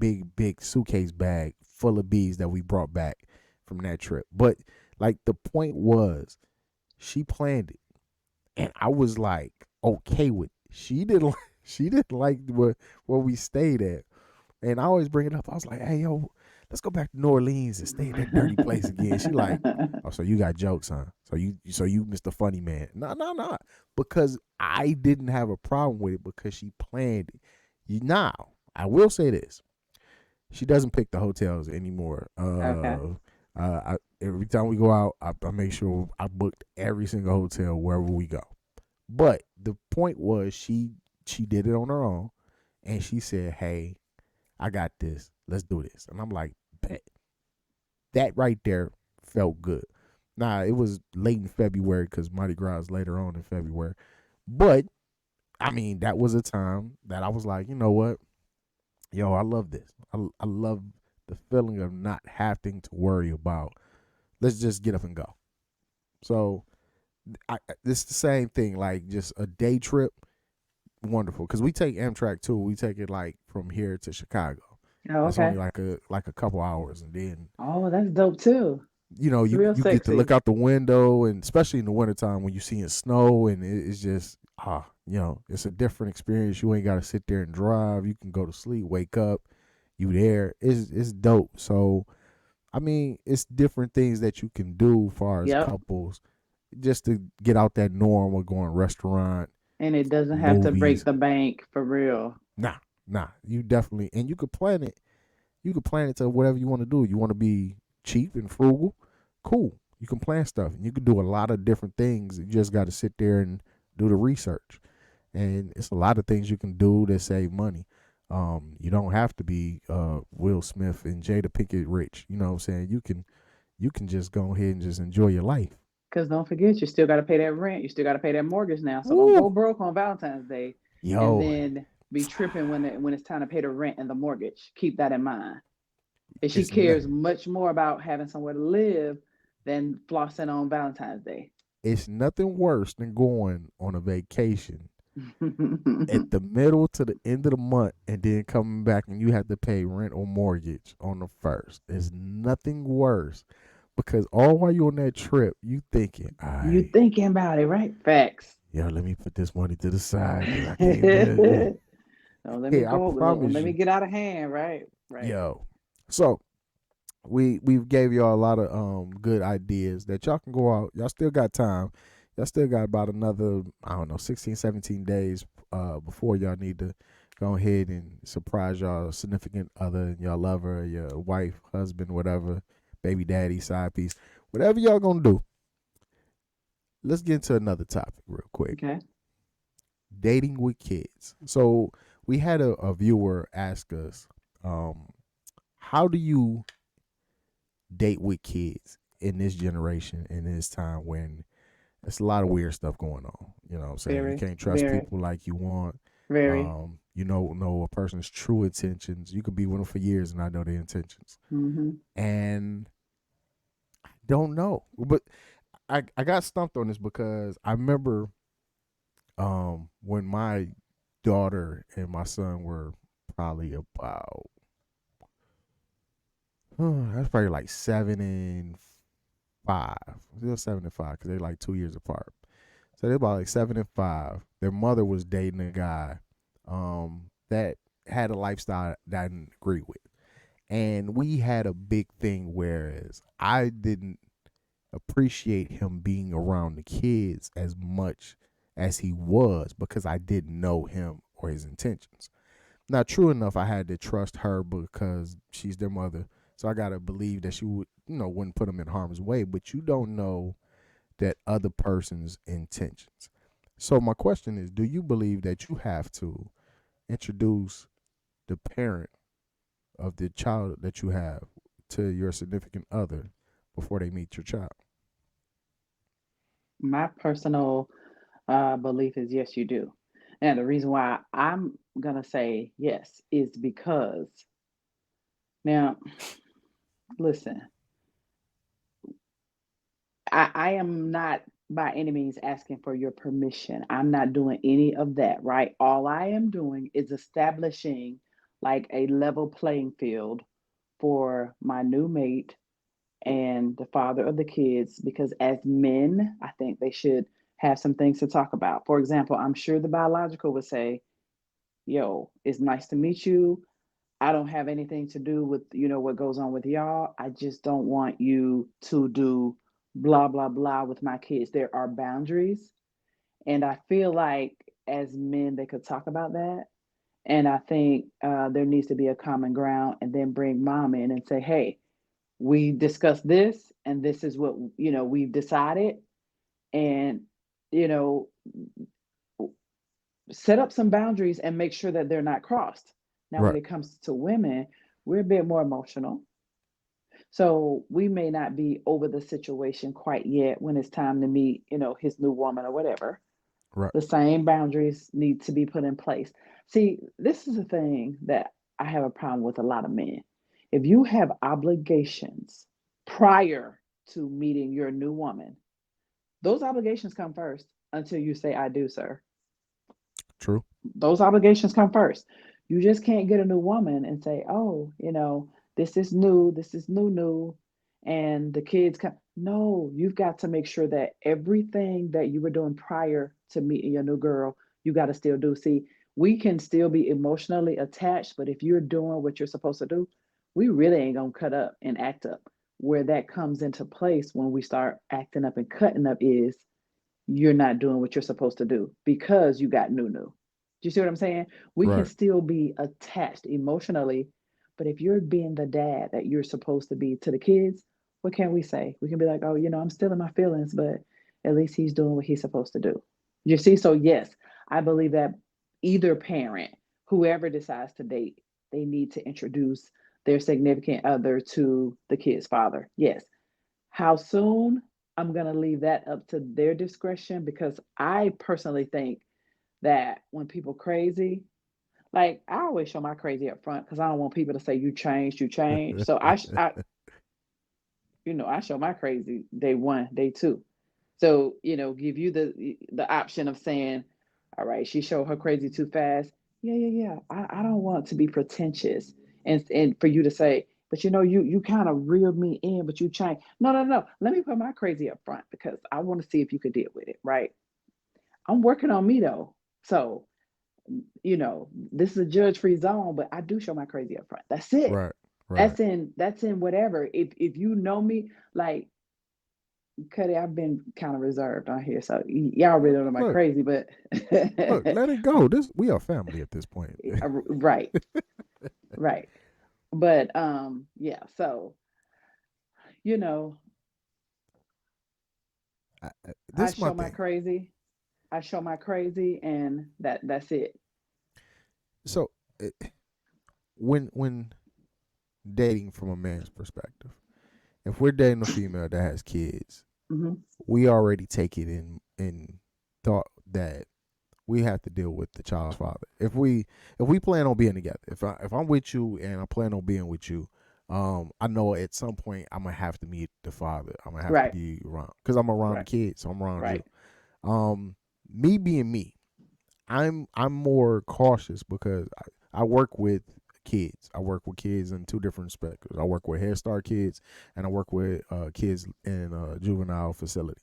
suitcase bag full of bees that we brought back from that trip. But like the point was, she planned it, and I was like okay with it. She didn't. She didn't like where we stayed at, and I always bring it up. I was like, hey yo, let's go back to New Orleans and stay in that dirty place again. She like, oh, so you got jokes, huh? So you Mr. Funny Man. No, no, no. Because I didn't have a problem with it because she planned it. Now, I will say this. She doesn't pick the hotels anymore. Okay. Every time we go out, I make sure I booked every single hotel wherever we go. But the point was she did it on her own, and she said, "Hey, I got this. Let's do this." And I'm like, bet. That right there felt good. Nah, it was late in February because Mardi Gras is later on in February. But I mean, that was a time that I was like, you know what? Yo, I love this. I love the feeling of not having to worry about, let's just get up and go. So it's the same thing, like just a day trip, wonderful. Because we take Amtrak too. We take it like from here to Chicago. Oh, It's only okay. like a couple hours, and then Oh, that's dope too. It's you real you get to look sexy. out the window, and especially in the wintertime when you see it snow, and it's just it's a different experience. You ain't got to sit there and drive. You can go to sleep, wake up, you there. It's dope. So I mean, it's different things that you can do as far as Yep. couples, just to get out that norm of going restaurant, And it doesn't have to break movies. the bank for real. Nah, nah. You definitely, and you could plan it. You could plan it to whatever you want to do. You want to be cheap and frugal, cool. You can plan stuff, and you can do a lot of different things. You just got to sit there and do the research, and it's a lot of things you can do to save money. You don't have to be Will Smith and Jada Pinkett rich. You know what I'm saying? You can just go ahead and just enjoy your life. Because don't forget, you still got to pay that rent. You still got to pay that mortgage now. So don't go Woo, broke on Valentine's Day, and yo, then be tripping when it's time to pay the rent and the mortgage. Keep that in mind. And she it's not, cares much more about having somewhere to live than flossing on Valentine's Day. it's nothing worse than going on a vacation at the middle to the end of the month and then coming back and you have to pay rent or mortgage on the first. There's nothing worse because all while you're on that trip, you thinking, all You right, thinking about it, right? Facts. yo, let me put this money to the side because I can't. Oh, let me Hey, I go. promise Let me you, get out of hand. Right. Right. yo. So we've gave y'all a lot of good ideas that y'all can go out. Y'all still got time. Y'all still got about another, I don't know, 16, 17 days before y'all need to go ahead and surprise y'all significant other, your lover, your wife, husband, whatever, baby daddy, side piece, whatever y'all gonna do. Let's get into another topic real quick. Okay. Dating with kids. So we had a viewer ask us, um, how do you date with kids in this generation, in this time when there's a lot of weird stuff going on. You know what I'm saying? You Very. can't trust Very. people like you want. Very. You know a person's true intentions. You could be with them for years and not know their intentions. Hmm. And I don't know. But I got stumped on this because I remember when my daughter and my son were probably about that's probably like 7 and 5. They're 7 and 5 because they're like 2 years apart. So they're about like 7 and 5. Their mother was dating a guy that had a lifestyle that I didn't agree with. And we had a big thing, whereas I didn't appreciate him being around the kids as much as he was because I didn't know him or his intentions. Now, true enough, I had to trust her because she's their mother. So I gotta believe that you would, wouldn't put them in harm's way, but you don't know that other person's intentions. So my question is, do you believe that you have to introduce the parent of the child that you have to your significant other before they meet your child? My personal belief is yes, you do. And the reason why I'm gonna say yes is because now, listen, I am not by any means asking for your permission. I'm not doing any of that, right? All I am doing is establishing like a level playing field for my new mate and the father of the kids, because as men, I think they should have some things to talk about. For example, I'm sure the biological would say, yo, it's nice to meet you. I don't have anything to do with, what goes on with y'all. I just don't want you to do blah blah blah with my kids. There are boundaries, and I feel like as men they could talk about that. And I think there needs to be a common ground, and then bring mom in and say, hey, we discussed this, and this is what we've decided, and you know set up some boundaries and make sure that they're not crossed. Now, when Right. it comes to women, we're a bit more emotional. So we may not be over the situation quite yet when it's time to meet, his new woman or whatever. Right. The same boundaries need to be put in place. See, this is a thing that I have a problem with a lot of men. If you have obligations prior to meeting your new woman, those obligations come first until you say, I do, sir. True. Those obligations come first. You just can't get a new woman and say, "Oh, this is new, this is new," and the kids come. No, you've got to make sure that everything that you were doing prior to meeting your new girl, you got to still do. See, we can still be emotionally attached, but if you're doing what you're supposed to do, we really ain't gonna cut up and act up. Where that comes into place when we start acting up and cutting up is you're not doing what you're supposed to do because you got new. Do you see what I'm saying? We can Right. still be attached emotionally, but if you're being the dad that you're supposed to be to the kids, what can we say? We can be like, oh, I'm still in my feelings, but at least he's doing what he's supposed to do. You see? So, yes, I believe that either parent, whoever decides to date, they need to introduce their significant other to the kid's father. Yes. How soon? I'm going to leave that up to their discretion because I personally think that when people crazy, like I always show my crazy up front because I don't want people to say you changed, you changed. So I show my crazy day one, day two. So give you the option of saying, all right, she showed her crazy too fast. Yeah, yeah, yeah. I don't want to be pretentious and for you to say, but you kind of reeled me in, but you changed. No, no, no. Let me put my crazy up front because I want to see if you could deal with it, right? I'm working on me though. So this is a judge-free zone, but I do show my crazy up front. That's it. Right. Right. That's in whatever. If you know me, like Cuddy, I've been kind of reserved on here, so y'all really don't know my Look, crazy, but look, let it go. This we are family at this point. right, right. But yeah. So you know, I This is my show my thing. crazy. I show my crazy, and that's it. So, when dating from a man's perspective, if we're dating a female that has kids, Hmm. we already take it in thought that we have to deal with the child's father. If we plan on being together, if I'm with you and I plan on being with you, I know at some point I'm gonna have to meet the father. I'm gonna have to Right, be around because I'm around the right, kids, so I'm around you. right. Me being me, I'm more cautious because I work with kids. I work with kids in two different spectrums. I work with Head Start kids and I work with kids in a juvenile facility.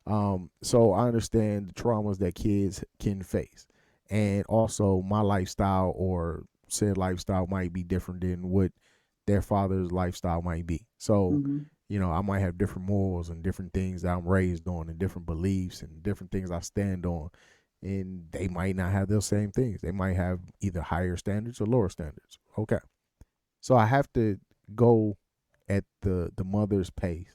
So I understand the traumas that kids can face, and also my lifestyle or said lifestyle might be different than what their father's lifestyle might be. So, Hmm. I might have different morals and different things that I'm raised on and different beliefs and different things I stand on. And they might not have those same things. They might have either higher standards or lower standards. Okay. So I have to go. at the mother's pace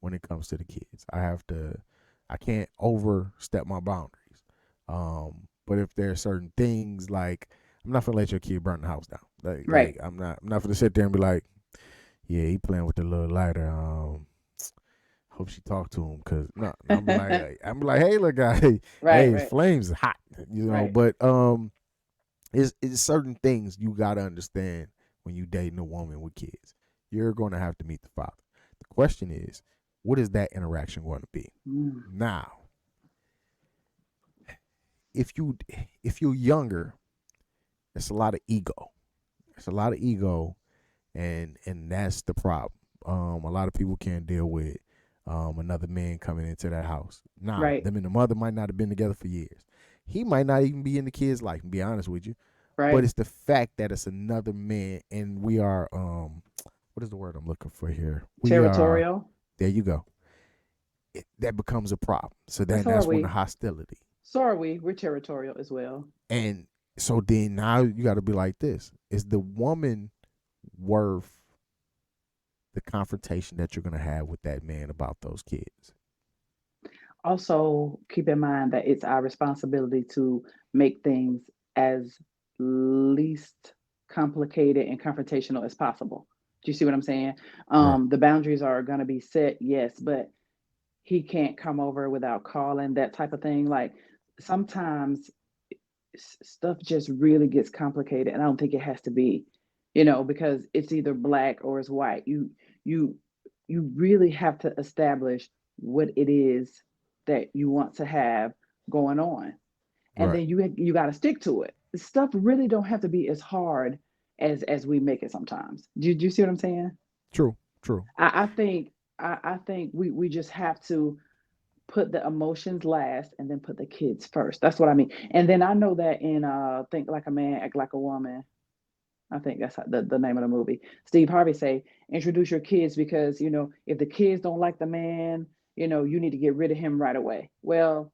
when it comes to the kids. I can't overstep my boundaries. But if there are certain things like I'm not gonna let your kid burn the house down. Right. I'm not gonna sit there and be like, yeah, he playing with the little lighter. Hope she talk to him because no, I'm like, hey, look, guy, hey, Right, hey, right, flames is hot, right. But it's certain things you gotta understand when you dating a woman with kids. You're gonna have to meet the father. The question is, what is that interaction going to be? Mm. Now, if you if you're younger, it's a lot of ego. It's a lot of ego, and that's the problem. A lot of people can't deal with another man coming into that house. Now, Right, them and the mother might not have been together for years. He might not even be in the kid's life. To be honest with you, but right. it's the fact that it's another man, and we are what is the word I'm looking for here? We are Territorial. there. You go. That becomes a problem. So And then so are that's when the we. hostility. So are we. We're territorial as well. And so then now you got to be like this: is the woman worth the confrontation that you're gonna have with that man about those kids? Also, keep in mind that it's our responsibility to make things as least complicated and confrontational as possible. Do you see what I'm saying? Right. The boundaries are going to be set, yes, but he can't come over without calling, that type of thing. Like sometimes stuff just really gets complicated, and I don't think it has to be, because it's either black or it's white. You you really have to establish what it is that you want to have going on, and Right. then you got to stick to it. Stuff really don't have to be as hard as we make it sometimes. Do you see what I'm saying? True. True. I think we just have to put the emotions last and then put the kids first. That's what I mean. And then I know that in Think Like a Man, Act Like a Woman. I think that's the name of the movie. Steve Harvey say, introduce your kids because, if the kids don't like the man, you need to get rid of him right away. Well,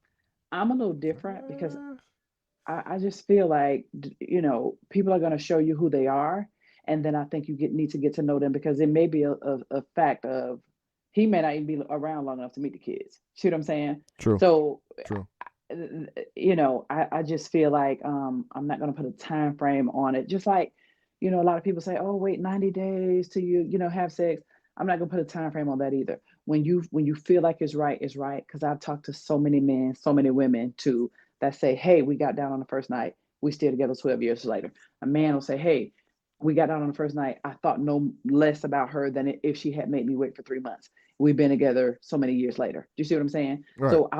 I'm a little different because Uh, I just feel like, people are going to show you who they are. And then I think you need to get to know them because it may be a fact of he may not even be around long enough to meet the kids. See what I'm saying? true. So, True. I just feel like I'm not going to put a time frame on it. Just like, a lot of people say, oh, wait 90 days till have sex. I'm not going to put a time frame on that either. When you feel like it's right. Because I've talked to so many men, so many women too that say, hey, we got down on the first night. We still together 12 years later. A man will say, hey, we got down on the first night. I thought no less about her than if she had made me wait for 3 months. We've been together so many years later. Do you see what I'm saying? Right. So I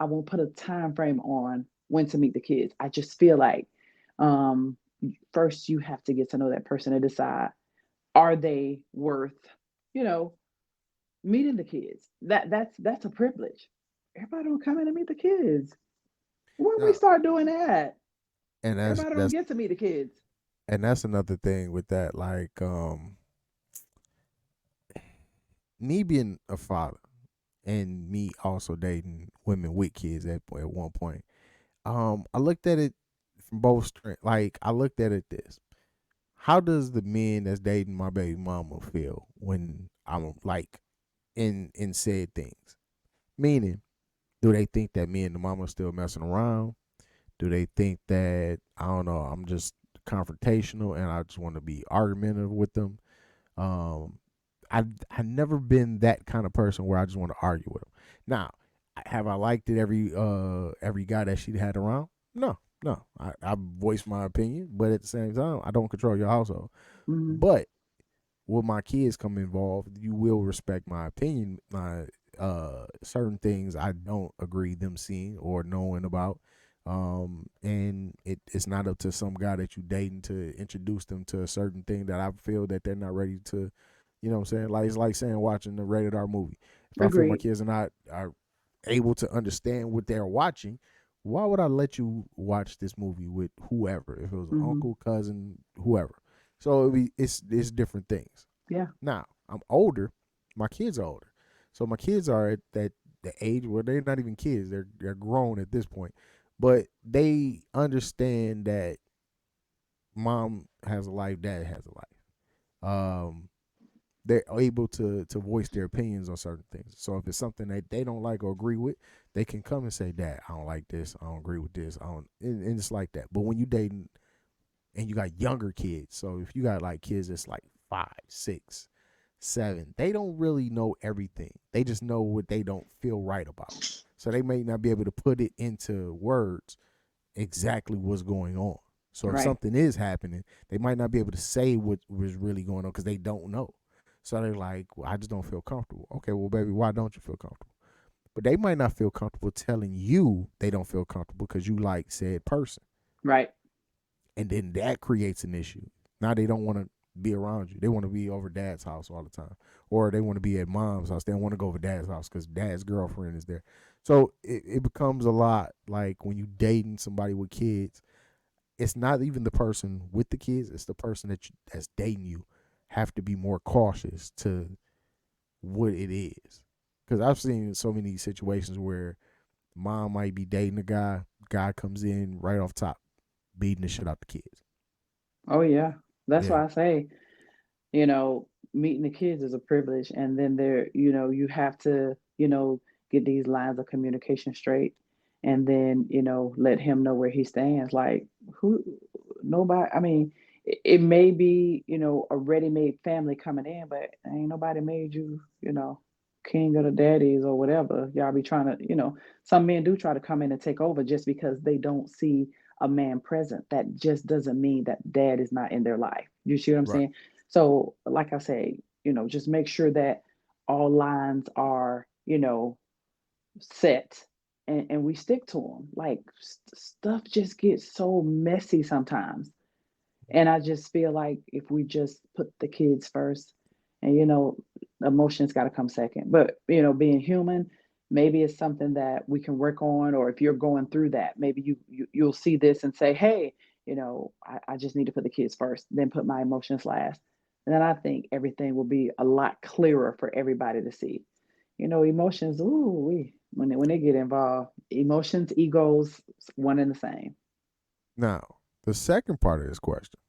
won't put a time frame on when to meet the kids. I just feel like um, first you have to get to know that person and decide, are they worth, you know, meeting the kids? That's a privilege. Everybody don't come in and meet the kids. When we No. start doing that, And everybody don't get to meet the kids. that's another thing with that. Like me being a father and me also dating women with kids at one point. I looked at it from both strength. Like I looked at it this: how does the men that's dating my baby mama feel when I'm like in said things? Meaning, do they think that me and the mama still messing around? Do they think that I don't know? I'm just confrontational and I just want to be argumentative with them. Um, I never been that kind of person where I just want to argue with them. Now, have I liked it every guy that she had around? No, no. I voice my opinion, but at the same time, I don't control your household. Mm-hmm. But when my kids come involved, you will respect my opinion. My certain things I don't agree them seeing or knowing about. And it's not up to some guy that you dating to introduce them to a certain thing that I feel that they're not ready to, you know what I'm saying? Like it's like saying watching the rated R movie. If I feel my Agreed. kids are able to understand what they're watching, why would I let you watch this movie with whoever? If it was an Mm-hmm. uncle, cousin, whoever. So it's different things. Yeah. Now I'm older, my kids are older, so my kids are at that the age where they're not even kids; they're grown at this point, but they understand that mom has a life, dad has a life. they're able to voice their opinions on certain things. So if it's something that they don't like or agree with, they can come and say, "Dad, I don't like this. I don't agree with this. I don't." And it's like that. But when you dating and you got younger kids, so if you got like kids that's like 5, 6, 7, they don't really know everything. They just know what they don't feel right about. So they may not be able to put it into words exactly what's going on. So if Right. something is happening, they might not be able to say what was really going on because they don't know. So they're like, well, I just don't feel comfortable. Okay, well, baby, why don't you feel comfortable? But they might not feel comfortable telling you they don't feel comfortable because you like said person. Right. And then that creates an issue. Now they don't want to be around you. They want to be over dad's house all the time. Or they want to be at mom's house. They don't want to go over dad's house because dad's girlfriend is there. So it becomes a lot like when you dating somebody with kids, it's not even the person with the kids, it's the person that's dating you have to be more cautious to what it is. Because I've seen so many situations where mom might be dating a guy comes in right off top, beating the shit out the kids. Oh yeah. That's Yeah, why I say, you know, meeting the kids is a privilege. And then there, you have to, get these lines of communication straight and then, let him know where he stands. Like, who, nobody, I mean, it may be, a ready-made family coming in, but ain't nobody made you, king of the daddies or whatever. Y'all be trying to, some men do try to come in and take over just because they don't see a man present. That just doesn't mean that dad is not in their life. You see what I'm right. saying? So, like I say, just make sure that all lines are, set and we stick to them. Like stuff just gets so messy sometimes. And I just feel like if we just put the kids first and, emotions got to come second. But, being human, maybe it's something that we can work on. Or if you're going through that, maybe you'll see this and say, hey, I just need to put the kids first, then put my emotions last. And then I think everything will be a lot clearer for everybody to see. Emotions, ooh, when they get involved, emotions, egos, one and the same. Now, the second part of this question,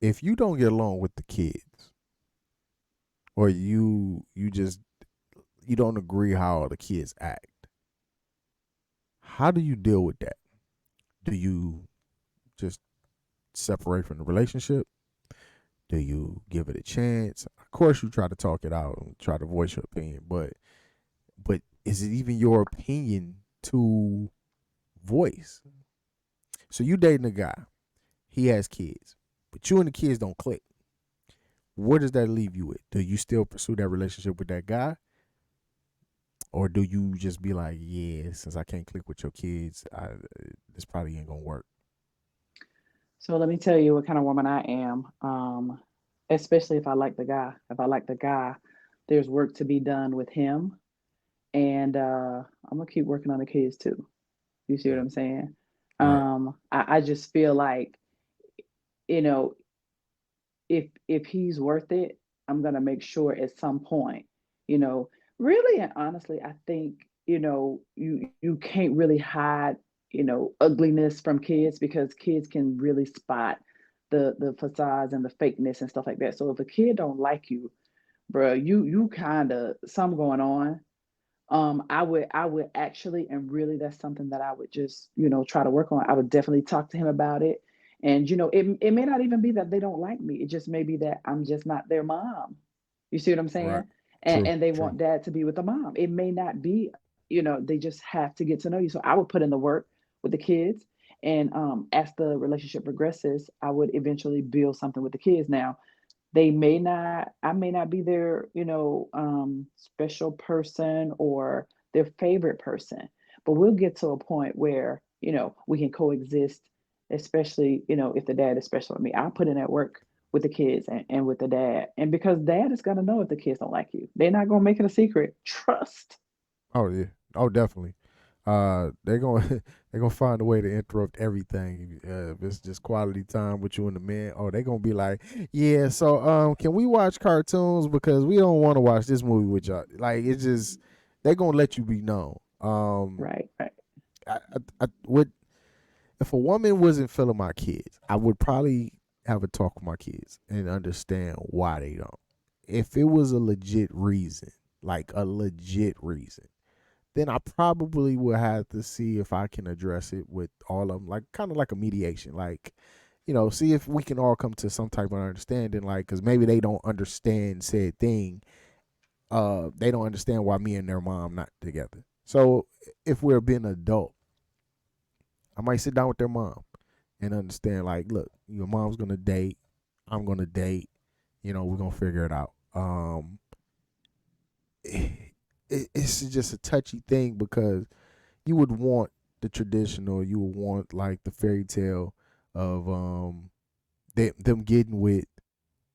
if you don't get along with the kids or you just you don't agree how the kids act, how do you deal with that? Do you just separate from the relationship? Do you give it a chance? Of course, you try to talk it out and try to voice your opinion, but is it even your opinion to voice? So you dating a guy, he has kids, but you and the kids don't click. Where does that leave you with? Do you still pursue that relationship with that guy, or do you just be like, yeah, since I can't click with your kids, this probably ain't gonna work? So let me tell you what kind of woman I am. Especially if I like the guy. If I like the guy, there's work to be done with him, and I'm gonna keep working on the kids too. You see what Mm, I'm saying? right. I just feel like, you know, if he's worth it, I'm gonna make sure at some point, you know, really and honestly, I think, you can't really hide, ugliness from kids because kids can really spot the facades and the fakeness and stuff like that. So if a kid don't like you, bro, you kind of some going on. I would actually, and really that's something that I would just, try to work on. I would definitely talk to him about it. And it may not even be that they don't like me. It just may be that I'm just not their mom. You see what I'm Right. saying? And True. and they True. want dad to be with the mom. It may not be, they just have to get to know you. So I would put in the work with the kids. And as the relationship progresses, I would eventually build something with the kids. Now, I may not be their, special person or their favorite person, but we'll get to a point where, we can coexist, especially, if the dad is special to me. I'll put in that work with the kids and with the dad. And because dad is going to know if the kids don't like you, they're not going to make it a secret. Trust. Oh yeah. Oh definitely. They're gonna they're gonna find a way to interrupt everything. If it's just quality time with you and the man, oh, they're gonna be like, yeah. So can we watch cartoons because we don't want to watch this movie with y'all? Like it's just they're gonna let you be known. Right, right. I would if a woman wasn't feeling my kids, I would probably have a talk with my kids and understand why they don't. If it was a legit reason, like a legit reason, then I probably will have to see if I can address it with all of them, like kind of like a mediation, like, see if we can all come to some type of understanding, like, because maybe they don't understand said thing. They don't understand why me and their mom not together. So if we're being adult, I might sit down with their mom and understand, like, look, your mom's gonna date, I'm gonna date, we're gonna figure it out. It's just a touchy thing because you would want the traditional, you would want like the fairy tale of them getting with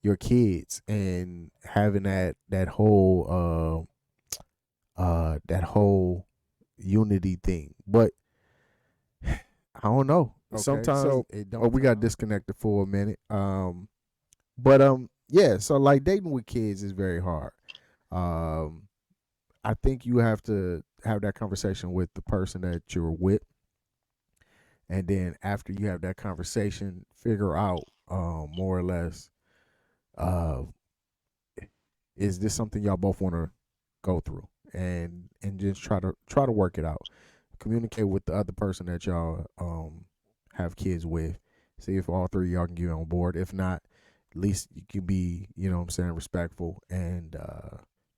your kids and having that whole unity thing. But I don't know. Okay, sometimes so, it don't. We got disconnected for a minute. Yeah. So like dating with kids is very hard. I think you have to have that conversation with the person that you're with, and then after you have that conversation, figure out more or less, uh, is this something y'all both want to go through, and just try to work it out. Communicate with the other person that y'all have kids with. See if all three of y'all can get on board. If not, at least you can be, respectful and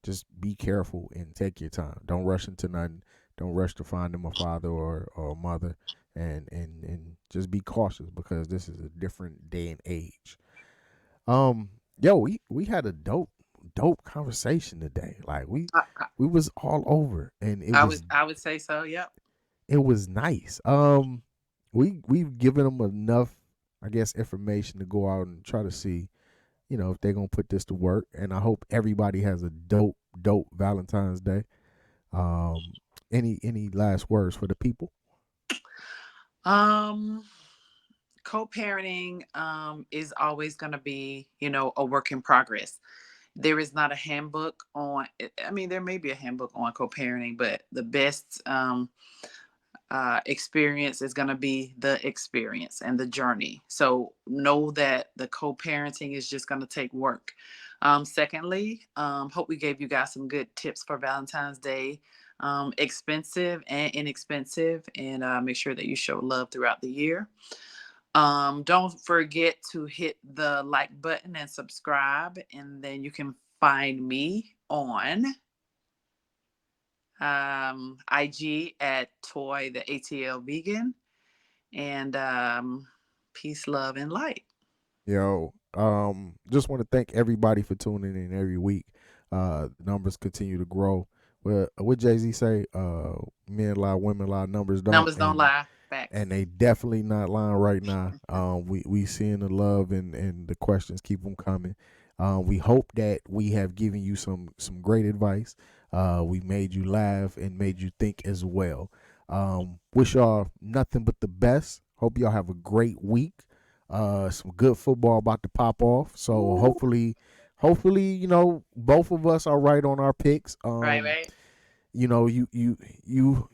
just be careful and take your time. Don't rush into nothing. Don't rush to find them a father or a mother, and just be cautious because this is a different day and age. Yo, we had a dope conversation today. Like we was all over, and I would say so. Yep. It was nice. We've given them enough, I guess, information to go out and try to see, if they're gonna put this to work. And I hope everybody has a dope Valentine's Day. Any last words for the people? Co-parenting is always going to be, a work in progress. There is not a handbook on, I mean, there may be a handbook on co-parenting, but the best experience is going to be the experience and the journey. So know that the co-parenting is just going to take work. Secondly, hope we gave you guys some good tips for Valentine's Day. Expensive and inexpensive, and make sure that you show love throughout the year. Don't forget to hit the like button and subscribe, and then you can find me on IG at Toy the ATL Vegan, and peace, love, and light. Yo, just want to thank everybody for tuning in every week. Numbers continue to grow. Well, what Jay-Z say? Men lie, women lie, numbers don't. Numbers don't lie. Facts. And they definitely not lying right now. We seeing the love and the questions, keep them coming. We hope that we have given you some great advice. We made you laugh and made you think as well. Wish y'all nothing but the best. Hope y'all have a great week. Some good football about to pop off. So Ooh. hopefully, both of us are right on our picks. Right. You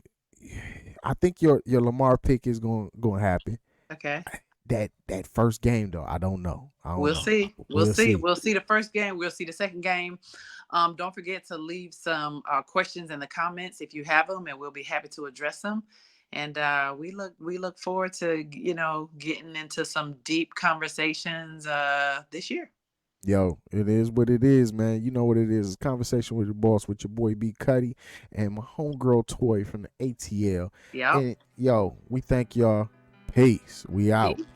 I think your Lamar pick is going to happen. Okay. That first game though, I don't know. We'll see. We'll see. We'll see the first game. We'll see the second game. Don't forget to leave some questions in the comments if you have them, and we'll be happy to address them. And we look forward to getting into some deep conversations this year. Yo, it is what it is, man. You know what it is. It's Conversation with your Boss with your boy B Cuddy and my homegirl Toy from the ATL. Yeah. And yo, we thank y'all. Peace. We out. Peace.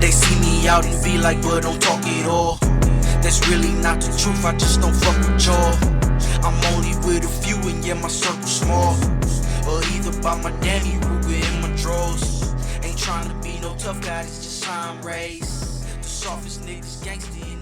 They see me out in V like, but don't talk it all. That's really not the truth, I just don't fuck with y'all. I'm only with a few and yeah, my circle's small. Or either by my Danny Ruger in my drawers. Ain't trying to be no tough guy, it's just how I'm raised. The softest niggas gangsta in